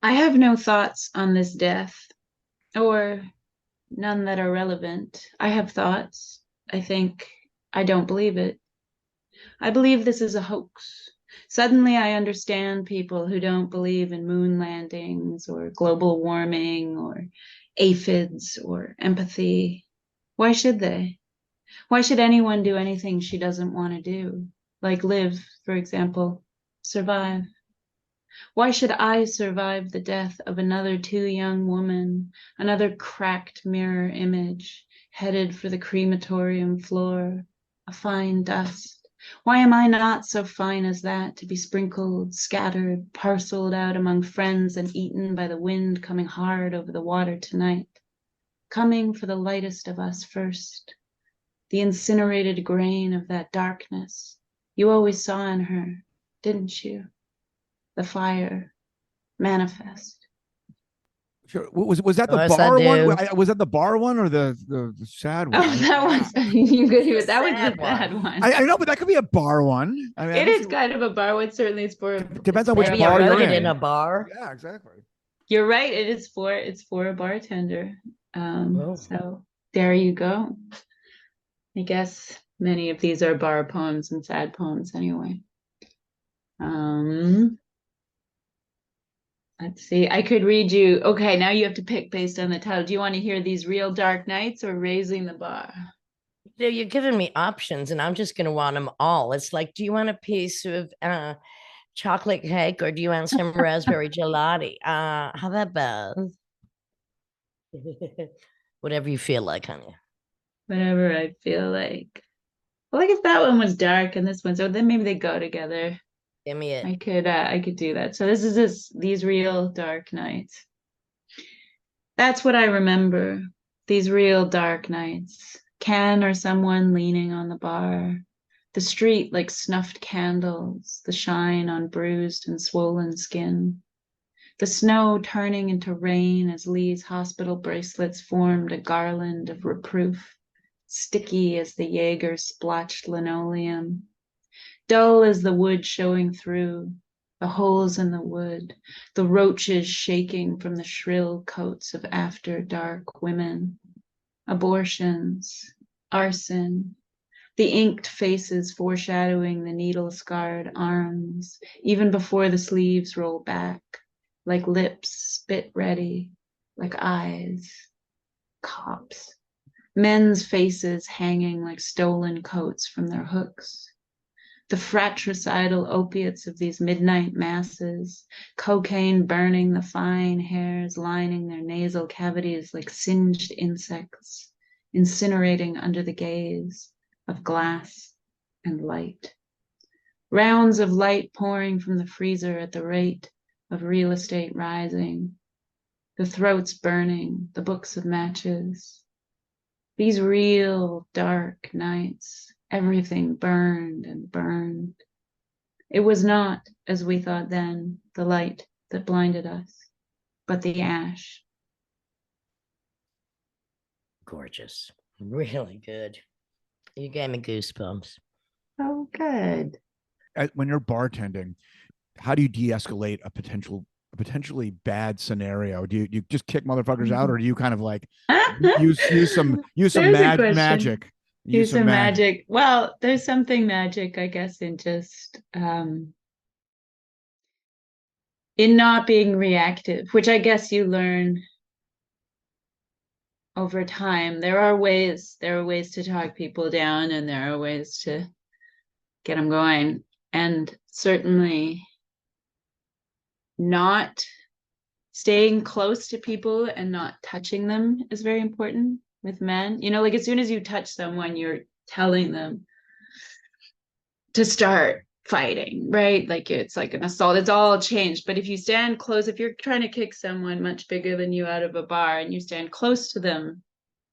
I have no thoughts on this death, or none that are relevant. I have thoughts. I think I don't believe it. I believe this is a hoax. Suddenly I understand people who don't believe in moon landings or global warming or aphids or empathy. Why should they? Why should anyone do anything she doesn't want to do? Like live, for example, survive. Why should I survive the death of another too young woman, another cracked mirror image, headed for the crematorium floor, a fine dust? Why am I not so fine as that, to be sprinkled, scattered, parceled out among friends and eaten by the wind coming hard over the water tonight? Coming for the lightest of us first, the incinerated grain of that darkness you always saw in her, didn't you? The fire manifest. Sure. Was that the bar one? Was that the bar one or the sad one? Oh, that was you could. That was the bad one. I know, but that could be a bar one. I mean, it is kind of a bar one. Certainly, it's for. Depends on which bar you're in a bar. Yeah, exactly. You're right. It's for a bartender. So there you go. I guess many of these are bar poems and sad poems anyway. Let's see. I could read you. Okay, now you have to pick based on the title. Do you want to hear These Real Dark Nights or Raising the Bar? You're giving me options, and I'm just going to want them all. It's like, do you want a piece of chocolate cake, or do you want some raspberry gelati? How about both? Whatever you feel like, honey. Whatever I feel like. Well, like if that one was dark and this one, so then maybe they go together. Give me it. I could do that. So this is These Real Dark Nights. That's what I remember. These real dark nights. Ken or someone leaning on the bar. The street like snuffed candles, the shine on bruised and swollen skin. The snow turning into rain as Lee's hospital bracelets formed a garland of reproof, sticky as the Jaeger splotched linoleum. Dull as the wood showing through, the holes in the wood, the roaches shaking from the shrill coats of after-dark women. Abortions, arson, the inked faces foreshadowing the needle-scarred arms, even before the sleeves roll back, like lips spit ready, like eyes. Cops. Men's faces hanging like stolen coats from their hooks. The fratricidal opiates of these midnight masses, cocaine burning the fine hairs lining their nasal cavities like singed insects, incinerating under the gaze of glass and light. Rounds of light pouring from the freezer at the rate of real estate rising. The throats burning, the books of matches. These real dark nights, everything burned and burned. It was not, as we thought then, the light that blinded us, but the ash. Gorgeous. Really good. You gave me goosebumps. Oh, good. When you're bartending, how do you de-escalate a potentially bad scenario? Do you just kick motherfuckers out, or do you kind of like use some magic? Use some magic. Well, there's something magic, I guess, in just in not being reactive, which I guess you learn over time. There are ways to talk people down, and there are ways to get them going. And certainly not staying close to people and not touching them is very important with men. You know, like as soon as you touch someone, you're telling them to start fighting, right? Like it's like an assault. It's all changed. But if you stand close, if you're trying to kick someone much bigger than you out of a bar and you stand close to them,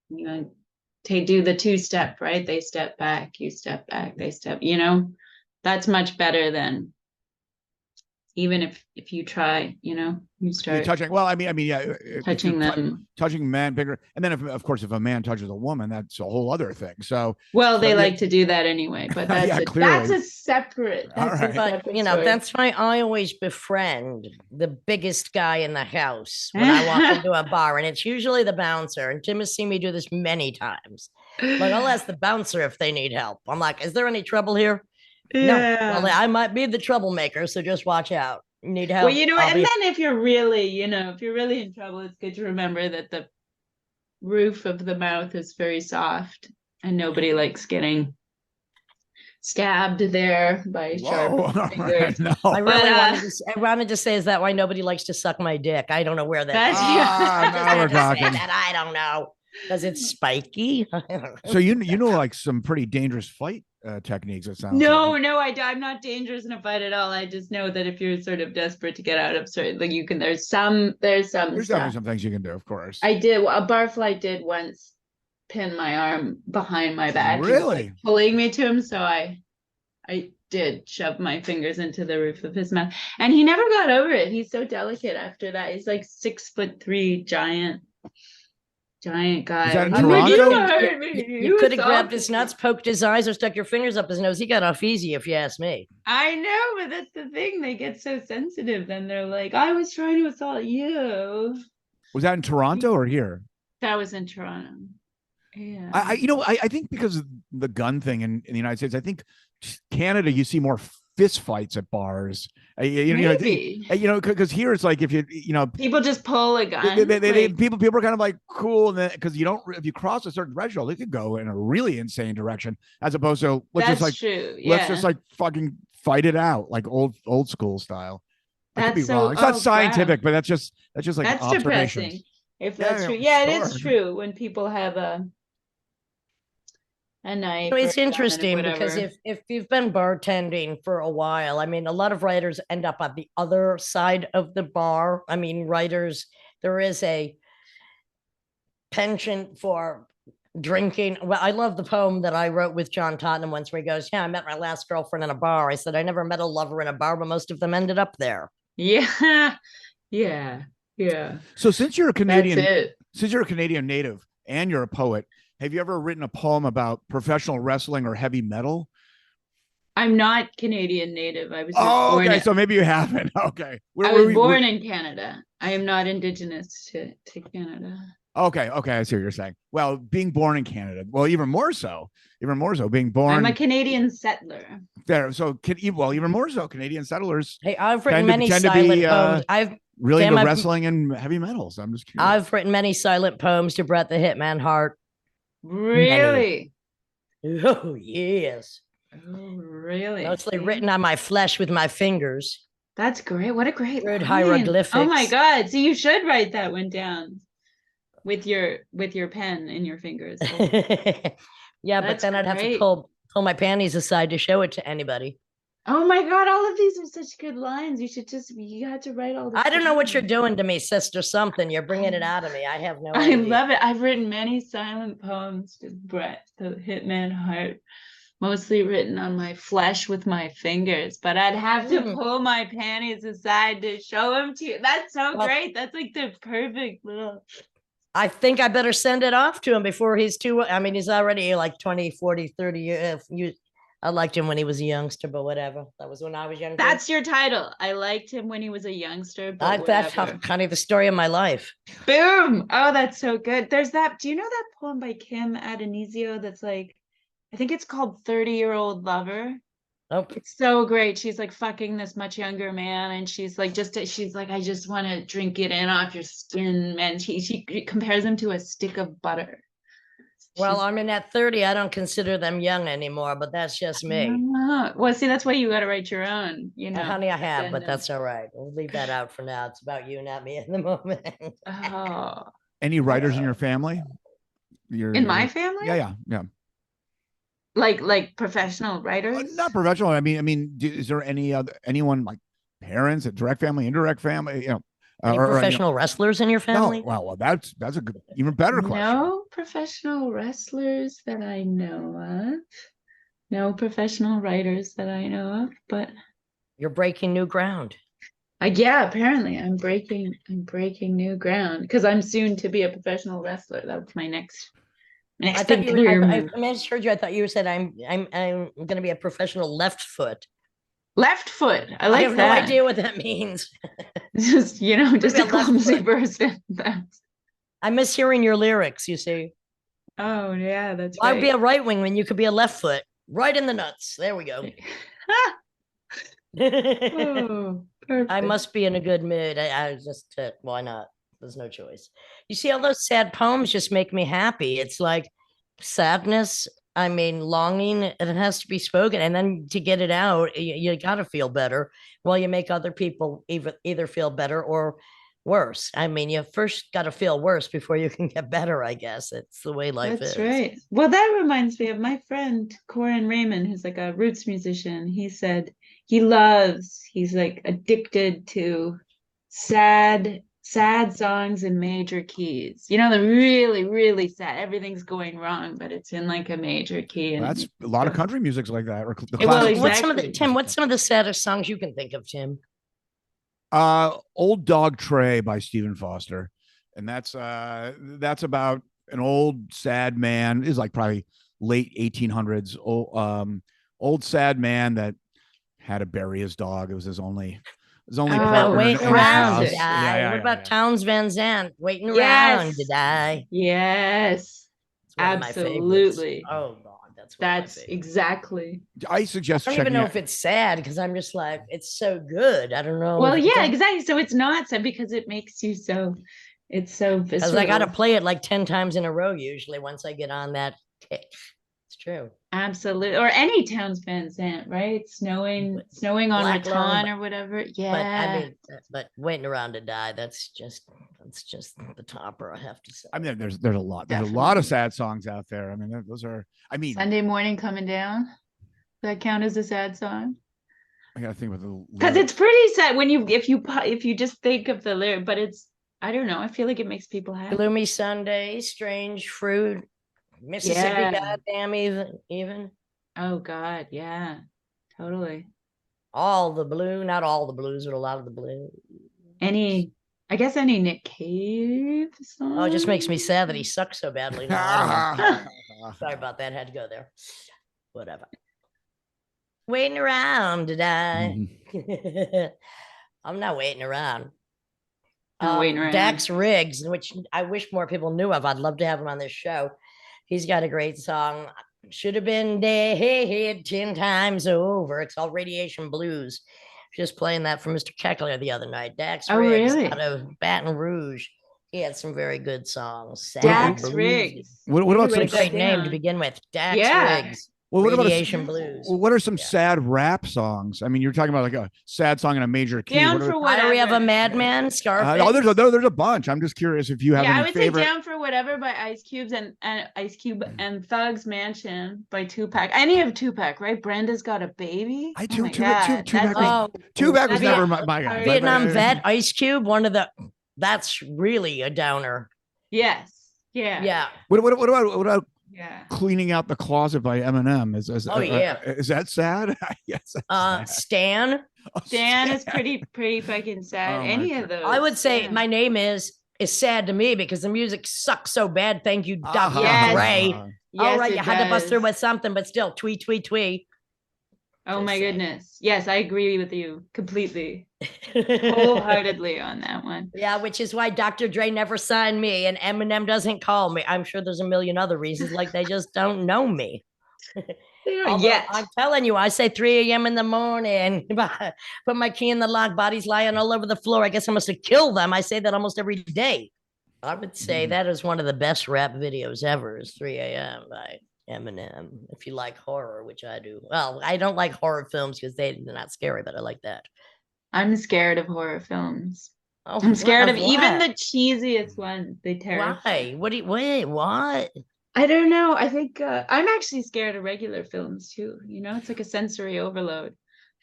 you know, they do the two-step, right? They step back, you step back, they step, you know, that's much better than even if you try, you know, you start touching. Well, I mean, yeah, touching them, touching man bigger, and then of course, if a man touches a woman, that's a whole other thing. So, well, they like to do that anyway, but that's yeah, that's a separate. But you know, story. That's why I always befriend the biggest guy in the house when I walk into a bar, and it's usually the bouncer. And Tim has seen me do this many times. Like I'll ask the bouncer if they need help. I'm like, "Is there any trouble here?" Yeah. No, well, I might be the troublemaker, so just watch out. You need help. Well, you know, and then if you're really, you know, if you're really in trouble, it's good to remember that the roof of the mouth is very soft, and nobody likes getting stabbed there by sharp fingers. No. I really wanted to say, is that why nobody likes to suck my dick? I don't know where that. Now we're talking. That I don't know. Because it's spiky. So you know like some pretty dangerous fight techniques. It sounds. No, I'm not dangerous in a fight at all. I just know that if you're sort of desperate to get out of certain, like you can. There's definitely some things you can do. Of course. I did. A barfly did once pin my arm behind my back. Really? He was, like, pulling me to him, so I did shove my fingers into the roof of his mouth, and he never got over it. He's so delicate after that. He's like 6'3", giant guy. Is that in Toronto? You could have grabbed his nuts, poked his eyes, or stuck your fingers up his nose. He got off easy, if you ask me. I know, but that's the thing. They get so sensitive. Then they're like, I was trying to assault you. Was that in Toronto or here? That was in Toronto. Yeah. I think because of the gun thing in the United States, I think Canada, you see more fist fights at bars. Because here it's like if people just pull a gun. People are kind of like cool, because if you cross a certain threshold, it could go in a really insane direction, as opposed to let's just like fucking fight it out like old school style. I could be wrong. It's not scientific, but that's just like that's observation. Depressing. If that's true, it is true when people have a knife. It's interesting because if you've been bartending for a while, I mean, a lot of writers end up on the other side of the bar. I mean, writers, there is a penchant for drinking. Well, I love the poem that I wrote with John Tottenham once, where he goes, "Yeah, I met my last girlfriend in a bar." I said, "I never met a lover in a bar, but most of them ended up there." Yeah. So since you're a Canadian native and you're a poet, have you ever written a poem about professional wrestling or heavy metal? I'm not Canadian native. I was born so maybe you haven't. Okay. I was born in Canada. I am not indigenous to Canada. Okay, I see what you're saying. Well, being born in Canada, well, even more so being born. I'm a Canadian settler. There, so even more so, Canadian settlers. Hey, I've written many silent poems. I've really into wrestling and heavy metal. So I'm just curious. I've written many silent poems to Bret the Hitman Hart. Really? Many. Oh, yes. Oh, really? Mostly written on my flesh with my fingers. That's great. What a great word hieroglyphics. Oh my God. So you should write that one down. with your pen in your fingers. Yeah, but That's then I'd have to great. pull my panties aside to show it to anybody. Oh my God, all of these are such good lines. You had to write all this. I don't know what you're down. doing to me, sister. Something you're bringing it out of me. I have no I idea. love it. I've written many silent poems to Brett, the Hitman Heart, mostly written on my flesh with my fingers, but I'd have to pull my panties aside to show them to you. That's so great. That's like the perfect little. I think I better send it off to him before he's too. I mean, he's already like 20, 40, 30 years. I liked him when he was a youngster, but whatever. That was when I was younger. That's your title. I liked him when he was a youngster, but that's kind of the story of my life. Boom. Oh, that's so good. There's that. Do you know that poem by Kim Adonisio that's like, I think it's called 30-Year-Old Lover? Oh, it's so great. She's like fucking this much younger man, and she's like, I just want to drink it in off your skin. And she compares him to a stick of butter. Well, I'm in at 30. I don't consider them young anymore, but that's just me. Well, see, that's why you got to write your own, you know. Honey, I have, but that's all right. We'll leave that out for now. It's about you, not me at the moment. Oh. Any writers in your family? In my family? Yeah. Like professional writers? Not professional. I mean, is there anyone like parents, a direct family, indirect family? You know, any professional wrestlers in your family? No, well, that's a good, even better question. No professional wrestlers that I know of. No professional writers that I know of, but you're breaking new ground. Yeah, apparently I'm breaking new ground because I'm soon to be a professional wrestler. That's my next big career move. I misheard you. I thought you said I'm going to be a professional left foot. Left foot. I like that. I have no idea what that means. Just just a clumsy person. I miss hearing your lyrics. You see. Oh yeah, that's right. I'd be a right wing when you could be a left foot. Right in the nuts. There we go. Oh, perfect. I must be in a good mood. I just why not? There's no choice. You see, all those sad poems just make me happy. It's like sadness. I mean, longing, and it has to be spoken. And then to get it out, you got to feel better while you make other people either feel better or worse. I mean, you first got to feel worse before you can get better, I guess. It's the way life is. That's right. Well, that reminds me of my friend, Corin Raymond, who's like a roots musician. He said he's like addicted to sad songs in major keys. The really, really sad. Everything's going wrong, but it's in like a major key. And that's a lot of country music's like that. Or the exactly. What's some of the saddest songs you can think of, Tim? Old Dog Tray by Stephen Foster, and that's about an old sad man. Is like probably late 1800s. Old sad man that had to bury his dog. It was his only. Waiting around to die. What about Townes Van Zandt? Waiting around to die. Yes, absolutely. Oh God, that's exactly. I suggest. I don't even know if it's sad because I'm just like it's so good. I don't know. Well, yeah, exactly. So it's not sad because it makes you so. It's so visceral. Because I got to play it like 10 times in a row usually once I get on that kick. It's true. Absolutely. Or any Townes Van Zandt, right? Snowing on Raton or whatever. Yeah. But waiting around to die, that's just the topper, I have to say. I mean, there's a lot. There's a lot of sad songs out there. I mean, those are Sunday Morning Coming Down. Does that count as a sad song? I gotta think with the because it's pretty sad when if you just think of the lyric, but it's I don't know. I feel like it makes people happy. Gloomy Sunday, Strange Fruit, Mississippi, Goddamn, even. Oh God, yeah, totally. All the blue, not all the blues, but a lot of the blue. I guess any Nick Cave song. Oh, it just makes me sad that he sucks so badly now. Sorry about that. Had to go there. Whatever. Waiting around to die. I'm not waiting around. Waiting around. Dax Riggs, which I wish more people knew of. I'd love to have him on this show. He's got a great song. Should have been dead 10 times over. It's called Radiation Blues. Just playing that for Mr. Keckler the other night. Dax Riggs out of Baton Rouge. He had some very good songs. Dax Riggs. What about a great name to begin with? Dax Riggs. Well, what about Radiation Blues. what are some sad rap songs? I mean, you're talking about like a sad song in a major key. Down for whatever. Diary of a Madman, Scarface. Oh, there's a bunch. I'm just curious if you have any I would favorite. say Down for Whatever by Ice Cube and Thug's Mansion by Tupac. Any of Tupac, right? Brenda's Got a Baby. Tupac was never my guy. Vietnam vet, Ice Cube, that's really a downer. Yes. Yeah. What about Cleaning Out the Closet by Eminem? Is that sad? Yes. Stan. Stan is pretty fucking sad. Any of those. I would say My Name is sad to me because the music sucks so bad. Thank you, Dr. Dre. All right, you had to bust through with something, but still, twee. Oh my goodness. Yes, I agree with you completely. Wholeheartedly on that one. Yeah, which is why Dr. Dre never signed me and Eminem doesn't call me. I'm sure there's a million other reasons, like they just don't know me. Yes. I'm telling you, I say 3 a.m. in the morning, put my key in the lock, bodies lying all over the floor. I guess I must have killed them. I say that almost every day. I would say that is one of the best rap videos ever, is 3 a.m. by Eminem. If you like horror, which I do. Well, I don't like horror films because they're not scary, but I like that. I'm scared of horror films. I'm scared of even the cheesiest ones. They terrify. Why? What? I don't know. I think I'm actually scared of regular films too. It's like a sensory overload.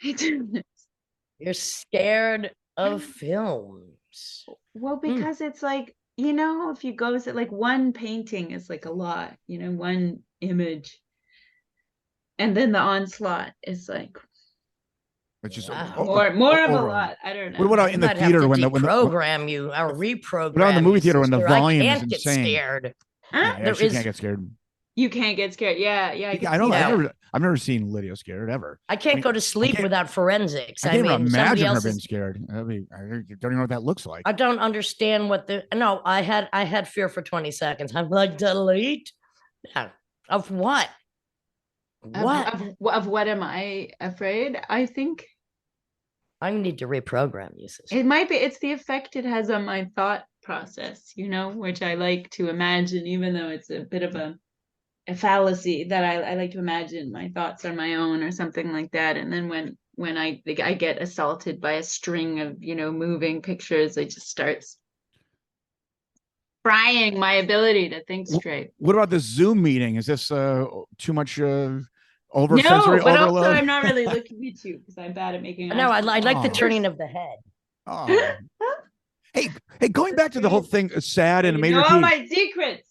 You're scared of films. Well, because it's like, if you go to like one painting is like a lot, one image. And then the onslaught is like it's just more of a lot. I don't know. What about in the theater when the program you or reprogram? What about in the movie theater when the volume is insane? Get scared. Yeah, you can't get scared. You can't get scared. Yeah. I've never seen Lydia scared ever. I can't go to sleep without forensics. I can't even imagine her being scared. I don't even know what that looks like. I don't understand I had fear for 20 seconds. I'm like, delete? Yeah. Of what? Of what am I afraid? I think I need to reprogram you. It might be. It's the effect it has on my thought process, which I like to imagine, even though it's a bit of a fallacy that I like to imagine my thoughts are my own or something like that. And then when I get assaulted by a string of moving pictures, it just starts frying my ability to think straight. What about the Zoom meeting? Is this too much over sensory overload? But also I'm not really looking at you because I'm bad at making. No, I like the turning of the head. Oh. Hey, going back to the whole thing, sad and a major key. All my secrets.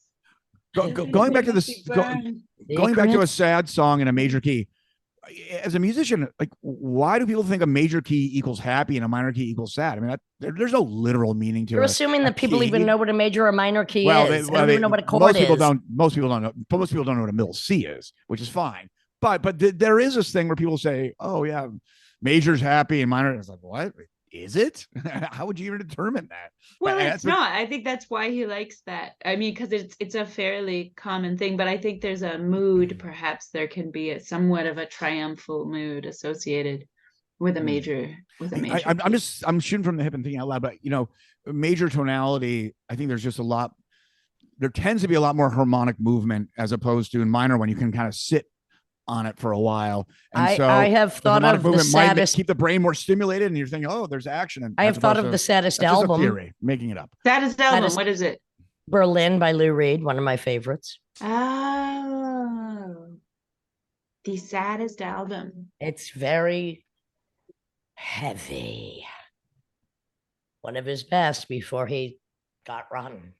Going back to this, going back to a sad song in a major key. As a musician, like, why do people think a major key equals happy and a minor key equals sad? I mean, there's no literal meaning to it. You're assuming that people even know what a major or minor key is. They don't even know what a chord is. Most people don't know. Most people don't know what a middle C is, which is fine. But there is this thing where people say, "Oh yeah, major's happy and minor." It's like, what is it? How would you even determine that? Well, it's not. I think that's why he likes that. I mean, because it's a fairly common thing. But I think there's a mood. Perhaps there can be a somewhat of a triumphal mood associated with a major. I'm shooting from the hip and thinking out loud. But major tonality. I think there's just a lot. There tends to be a lot more harmonic movement as opposed to in minor when you can kind of sit on it for a while. And I have thought of the saddest. Keep the brain more stimulated, and you're thinking, "Oh, there's action." And I have thought of the saddest album. Theory, making it up. Saddest album. What is it? Berlin by Lou Reed, one of my favorites. Oh, the saddest album. It's very heavy. One of his best before he got rotten.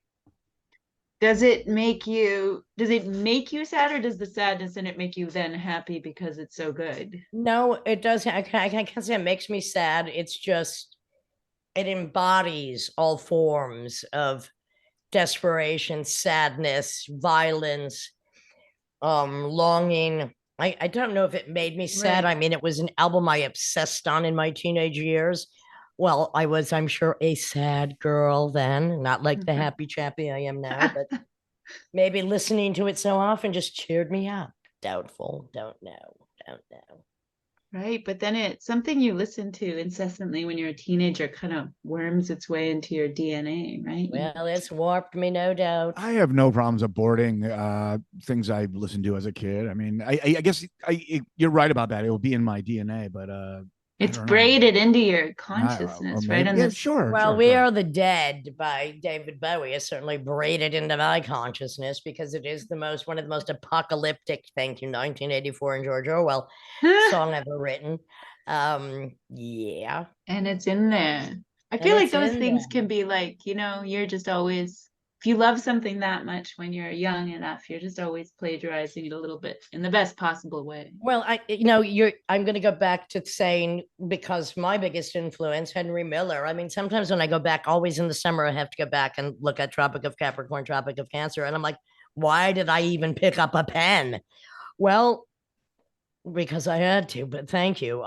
Does it make you sad, or does the sadness in it make you then happy because it's so good? No, it doesn't. I can't say it makes me sad. It's just, it embodies all forms of desperation, sadness, violence, longing. I don't know if it made me sad. Right. I mean, it was an album I obsessed on in my teenage years. Well, I was, I'm sure, a sad girl then, not like the happy chappy I am now, but maybe listening to it so often just cheered me up. Doubtful. Don't know. Right, but then it's something you listen to incessantly when you're a teenager kind of worms its way into your DNA, right? Well, it's warped me, no doubt. I have no problems aborting things I listened to as a kid. I mean, I guess you're right about that. It will be in my DNA, but it's braided into your consciousness, right? Maybe, And yeah, sure. Well, sure, We sure. Are the Dead by David Bowie is certainly braided into my consciousness because it is one of the most apocalyptic, thank you, 1984 and George Orwell song ever written. Yeah. And it's in there. I And feel like it's those in things there. can be like, you're just always, if you love something that much when you're young enough, you're just always plagiarizing it a little bit in the best possible way. Well, I'm going to go back to saying, because my biggest influence, Henry Miller. I mean, sometimes when I go back, always in the summer, I have to go back and look at Tropic of Capricorn, Tropic of Cancer. And I'm like, why did I even pick up a pen? Well, because I had to, but thank you.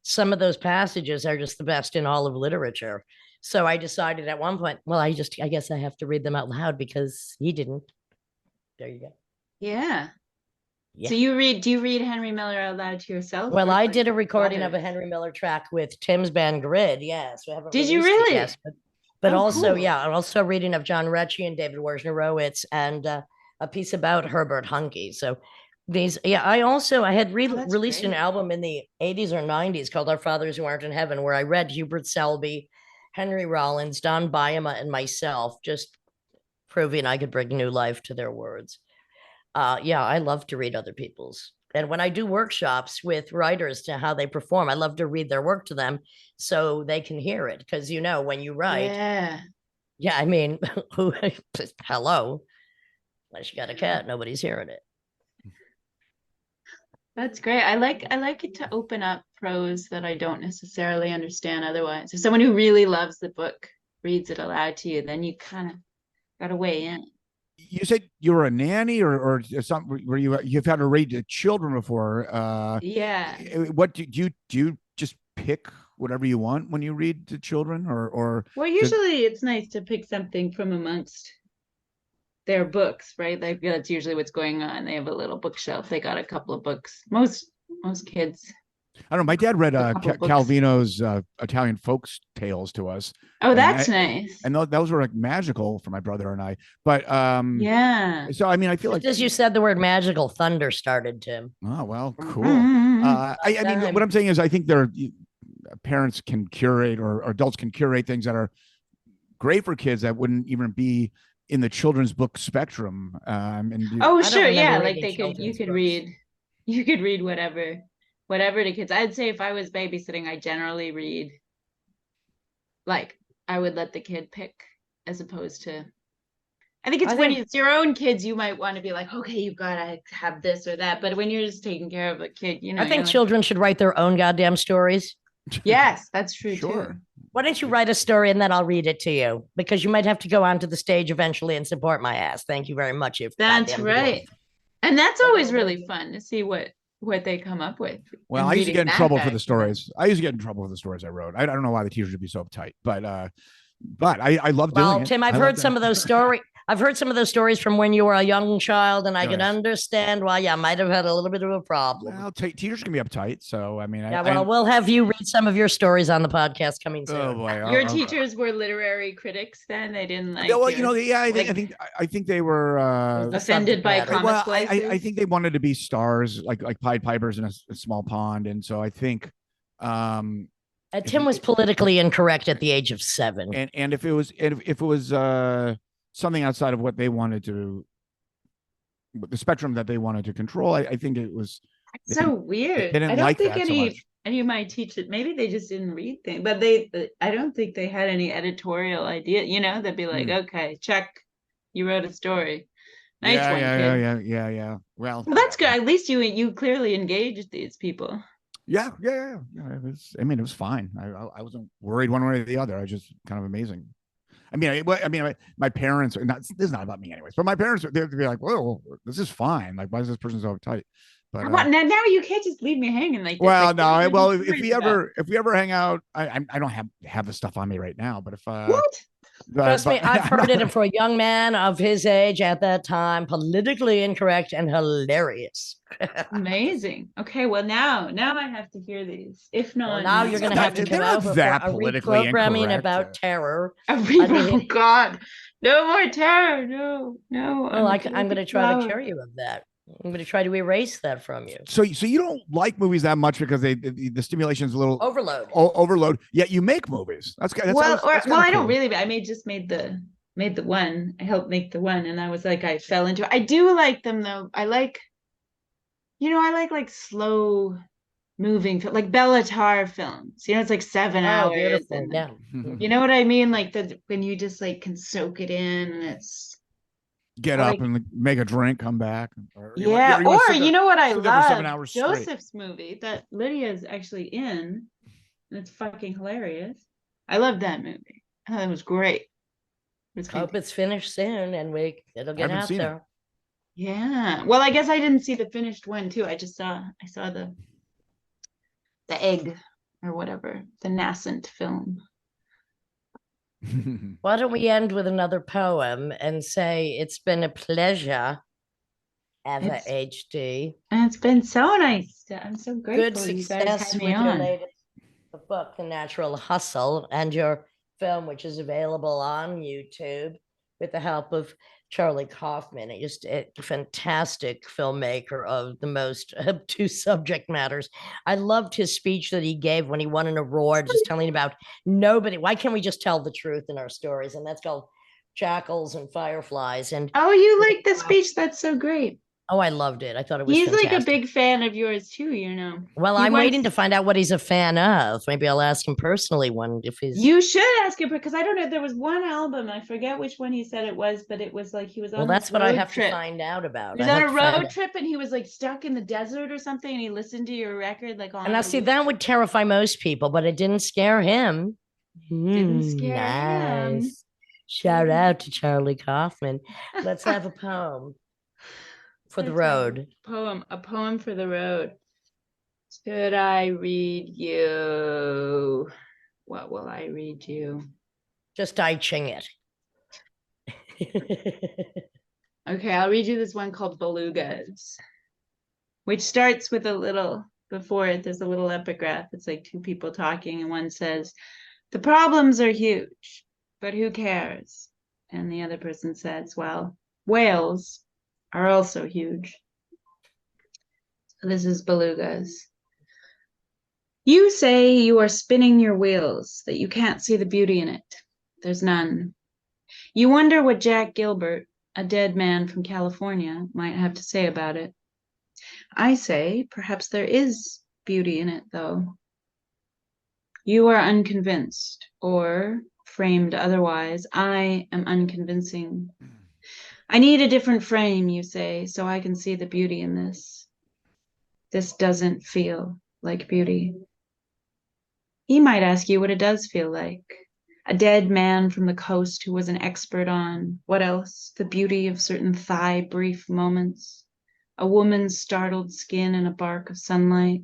Some of those passages are just the best in all of literature. So I decided at one point, well, I guess I have to read them out loud because he didn't. There you go. Yeah. Yeah. So do you read Henry Miller out loud to yourself? Well, I did a recording of a Henry Miller track with Tim's band Grid. Yes. We haven't Did you released it really? yet, but Oh, also, cool. yeah, I'm also reading of John Recchi and David Wojnarowicz and a piece about Herbert Huncke. So I had released an album in the 80s or 90s called Our Fathers Who Aren't in Heaven, where I read Hubert Selby, Henry Rollins, Don Byama, and myself, just proving I could bring new life to their words. I love to read other people's. And when I do workshops with writers to how they perform, I love to read their work to them so they can hear it. Because when you write, I mean, hello, unless you got a cat, nobody's hearing it. That's great. I like it to open up prose that I don't necessarily understand otherwise. If someone who really loves the book reads it aloud to you, then you kind of got to weigh in. You said you were a nanny or something where you've had to read to children before. Yeah. What do you just pick whatever you want when you read to children or well, usually it's nice to pick something from amongst their books, right? Like that's usually what's going on. They have a little bookshelf. They got a couple of books. Most kids. I don't know. My dad read Calvino's Italian folk tales to us. Oh, that's nice. And those were like magical for my brother and I. But yeah. So I mean, I feel like as you said the word magical, thunder started, Tim. Oh well, cool. I mean, what I'm saying is, I think parents can curate or adults can curate things that are great for kids that wouldn't even be in the children's book spectrum. Sure, yeah, like you could read whatever to kids. I'd say if I was babysitting, I generally read, like, I would let the kid pick as opposed to, I think when it's your own kids, you might want to be like, okay, you've got to have this or that. But when you're just taking care of a kid, I think children should write their own goddamn stories. Yes, that's true too. Why don't you write a story and then I'll read it to you? Because you might have to go onto the stage eventually and support my ass. Thank you very much. That's right. And that's always really fun to see what they come up with. Well, I used to get in trouble for the stories. I used to get in trouble for the stories I wrote. I don't know why the teachers would be so uptight, but I love doing it. Well, Tim, I've heard some of those stories. I've heard some of those stories from when you were a young child, and I can understand why you might have had a little bit of a problem. Well, teachers can be uptight, so I mean, we'll have you read some of your stories on the podcast coming soon. Oh boy, your teachers were literary critics then. They didn't like. Well, I think they were offended by comic slices. I think they wanted to be stars, like Pied Pipers in a small pond, and so I think. Tim was politically incorrect at the age of 7, and if it was something outside of what they wanted to, the spectrum that they wanted to control, I think it was so weird. They didn't like that so much. Any of my teachers, maybe they just didn't read things, but I don't think they had any editorial idea. They'd be like, okay, check, you wrote a story. Nice one, kid. Yeah. Well, that's good. At least you clearly engaged these people. Yeah. It was fine. I wasn't worried one way or the other. I was just kind of amazing. My parents are not. This is not about me, anyways. But my parents, they'd be like, "Whoa, this is fine. Like, why is this person so uptight?" But now you can't just leave me hanging like this. Well, no. Well, if we ever hang out, I don't have the stuff on me right now. But if what? Trust me, I've heard it, and for a young man of his age at that time, politically incorrect and hilarious. Amazing. Okay, well now I have to hear these. If not, Well, now you're going to have to come not over for that a politically reprogramming incorrect. about terror. Oh God, no more terror. No. Well, I'm going to try to cure you of that. I'm going to try to erase that from you. So you don't like movies that much because the stimulation is a little overload. Yet you make movies. That's I don't really. I made the one. I helped make the one, and I was like, I fell into it. I do like them though. I like slow moving, like Bellatar films. It's like 7 hours. Beautiful. And yeah. You know what I mean? Like when you just like can soak it in, and it's. Get up and make a drink, come back. Or you know what I love? 7 hours Joseph's movie that Lydia's actually in. And it's fucking hilarious. I love that movie. I thought it was great. Hope it's finished soon, and it'll get out there. Yeah. Well, I guess I didn't see the finished one too. I saw the egg or whatever, the nascent film. Why don't we end with another poem and say it's been a pleasure, Eva H.D. And it's been so nice. I'm so grateful. Good success with your latest book, The Natural Hustle, and your film, which is available on YouTube with the help of Charlie Kaufman. Just a fantastic filmmaker of the most obtuse subject matters. I loved his speech that he gave when he won an award, just telling about nobody. Why can't we just tell the truth in our stories? And that's called Jackals and Fireflies. And you like the speech? That's so great. Oh, I loved it. I thought it was fantastic. Like a big fan of yours too, Well, I'm waiting to find out what he's a fan of. Maybe I'll ask him personally if he's. You should ask him, because I don't know. There was one album, I forget which one he said it was, but it was like he was on. Well, that's what I have to find out about. He was on a road trip, and he was like stuck in the desert or something, and he listened to your record like on. And that would terrify most people, but it didn't scare him. Didn't scare him. Shout out to Charlie Kaufman. Let's have a poem. For the road. A poem for the road. Should I read you? What will I read you? Just I ching it. Okay, I'll read you this one called Belugas, which starts with before it, there's a little epigraph. It's like two people talking, and one says, "The problems are huge, but who cares?" And the other person says, "Well, whales are also huge." So this is Belugas. You say you are spinning your wheels, that you can't see the beauty in it. There's none. You wonder what Jack Gilbert, a dead man from California, might have to say about it. I say perhaps there is beauty in it, though. You are unconvinced, or framed otherwise, I am unconvincing. I need a different frame, you say, so I can see the beauty in this. This doesn't feel like beauty. He might ask you what it does feel like. A dead man from the coast who was an expert on, what else? The beauty of certain thigh brief moments. A woman's startled skin in a bark of sunlight.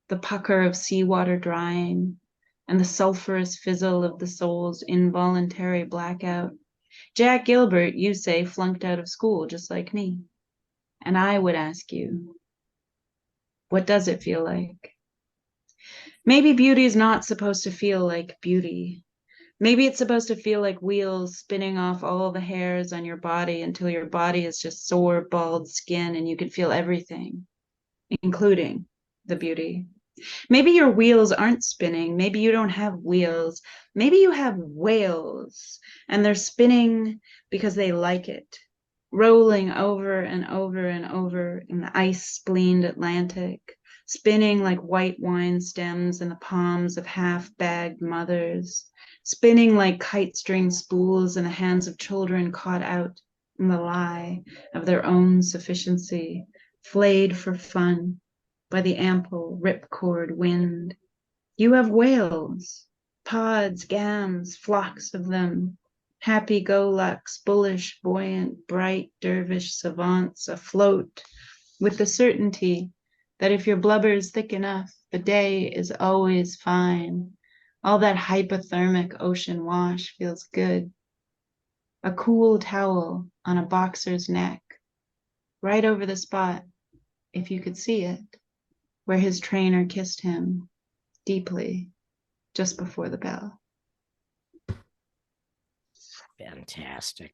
The pucker of seawater drying. And the sulfurous fizzle of the soul's involuntary blackout. Jack Gilbert, you say, flunked out of school just like me. And I would ask you, what does it feel like? Maybe beauty is not supposed to feel like beauty. Maybe it's supposed to feel like wheels spinning off all the hairs on your body until your body is just sore, bald skin and you can feel everything, including the beauty. Maybe your wheels aren't spinning. Maybe you don't have wheels. Maybe you have whales and they're spinning because they like it, rolling over and over and over in the ice-spleened Atlantic, spinning like white wine stems in the palms of half-bagged mothers, spinning like kite string spools in the hands of children caught out in the lie of their own sufficiency, flayed for fun by the ample ripcord wind. You have whales, pods, gams, flocks of them, happy-go-lucks, bullish, buoyant, bright dervish savants afloat with the certainty that if your blubber's thick enough, the day is always fine. All that hypothermic ocean wash feels good a cool towel on a boxer's neck, right over the spot, if you could see it, where his trainer kissed him deeply just before the bell. Fantastic.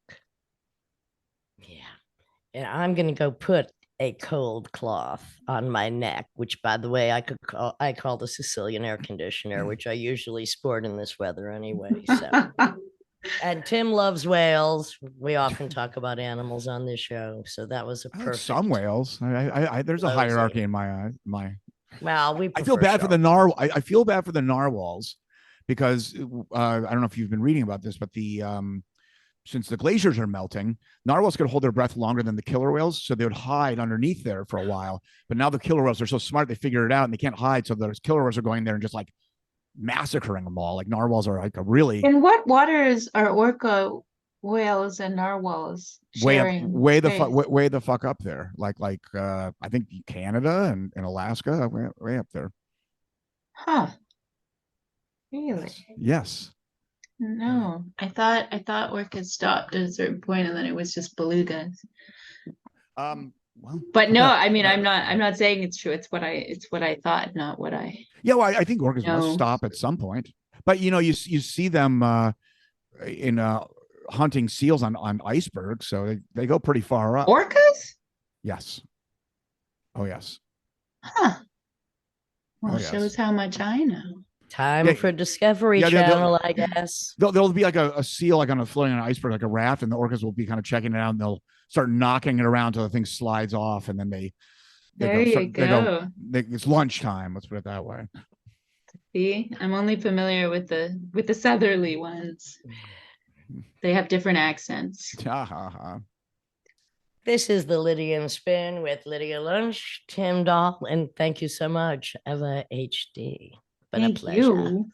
Yeah. And I'm going to go put a cold cloth on my neck, which, by the way, I call the Sicilian air conditioner, which I usually sport in this weather anyway. So, and Tim loves whales. We often talk about animals on this show, so that was a perfect. Some whales. There's a hierarchy in my eye. Well, I feel bad for the narwhal. I feel bad for the narwhals because I don't know if you've been reading about this, but since the glaciers are melting, narwhals could hold their breath longer than the killer whales, so they would hide underneath there for a while. But now the killer whales are so smart, they figure it out and they can't hide. So those killer whales are going there and just like massacring them all. Like narwhals are like a really. In what waters are orca whales and narwhals sharing? Way the fuck up there. Like I think Canada and Alaska, way up there. Huh. Really? Yes. No, I thought orcas stopped at a certain point, and then it was just belugas. Well, but no, I mean, I'm not saying it's true. It's what I thought, not what I. Yeah, well, I think orcas must stop at some point. But you see them in hunting seals on icebergs, so they go pretty far up. Orcas? Yes. Oh yes. Huh. Well, shows how much I know. Time for Discovery Channel, I guess. There'll be like a seal like floating on an iceberg, like a raft, and the orcas will be kind of checking it out, and they'll start knocking it around until the thing slides off, and then they go. It's lunchtime. Let's put it that way. See, I'm only familiar with the southerly ones. They have different accents. This is the Lydian Spin with Lydia Lunch, Tim Dahl, and thank you so much, Eva H.D. Been a pleasure. You.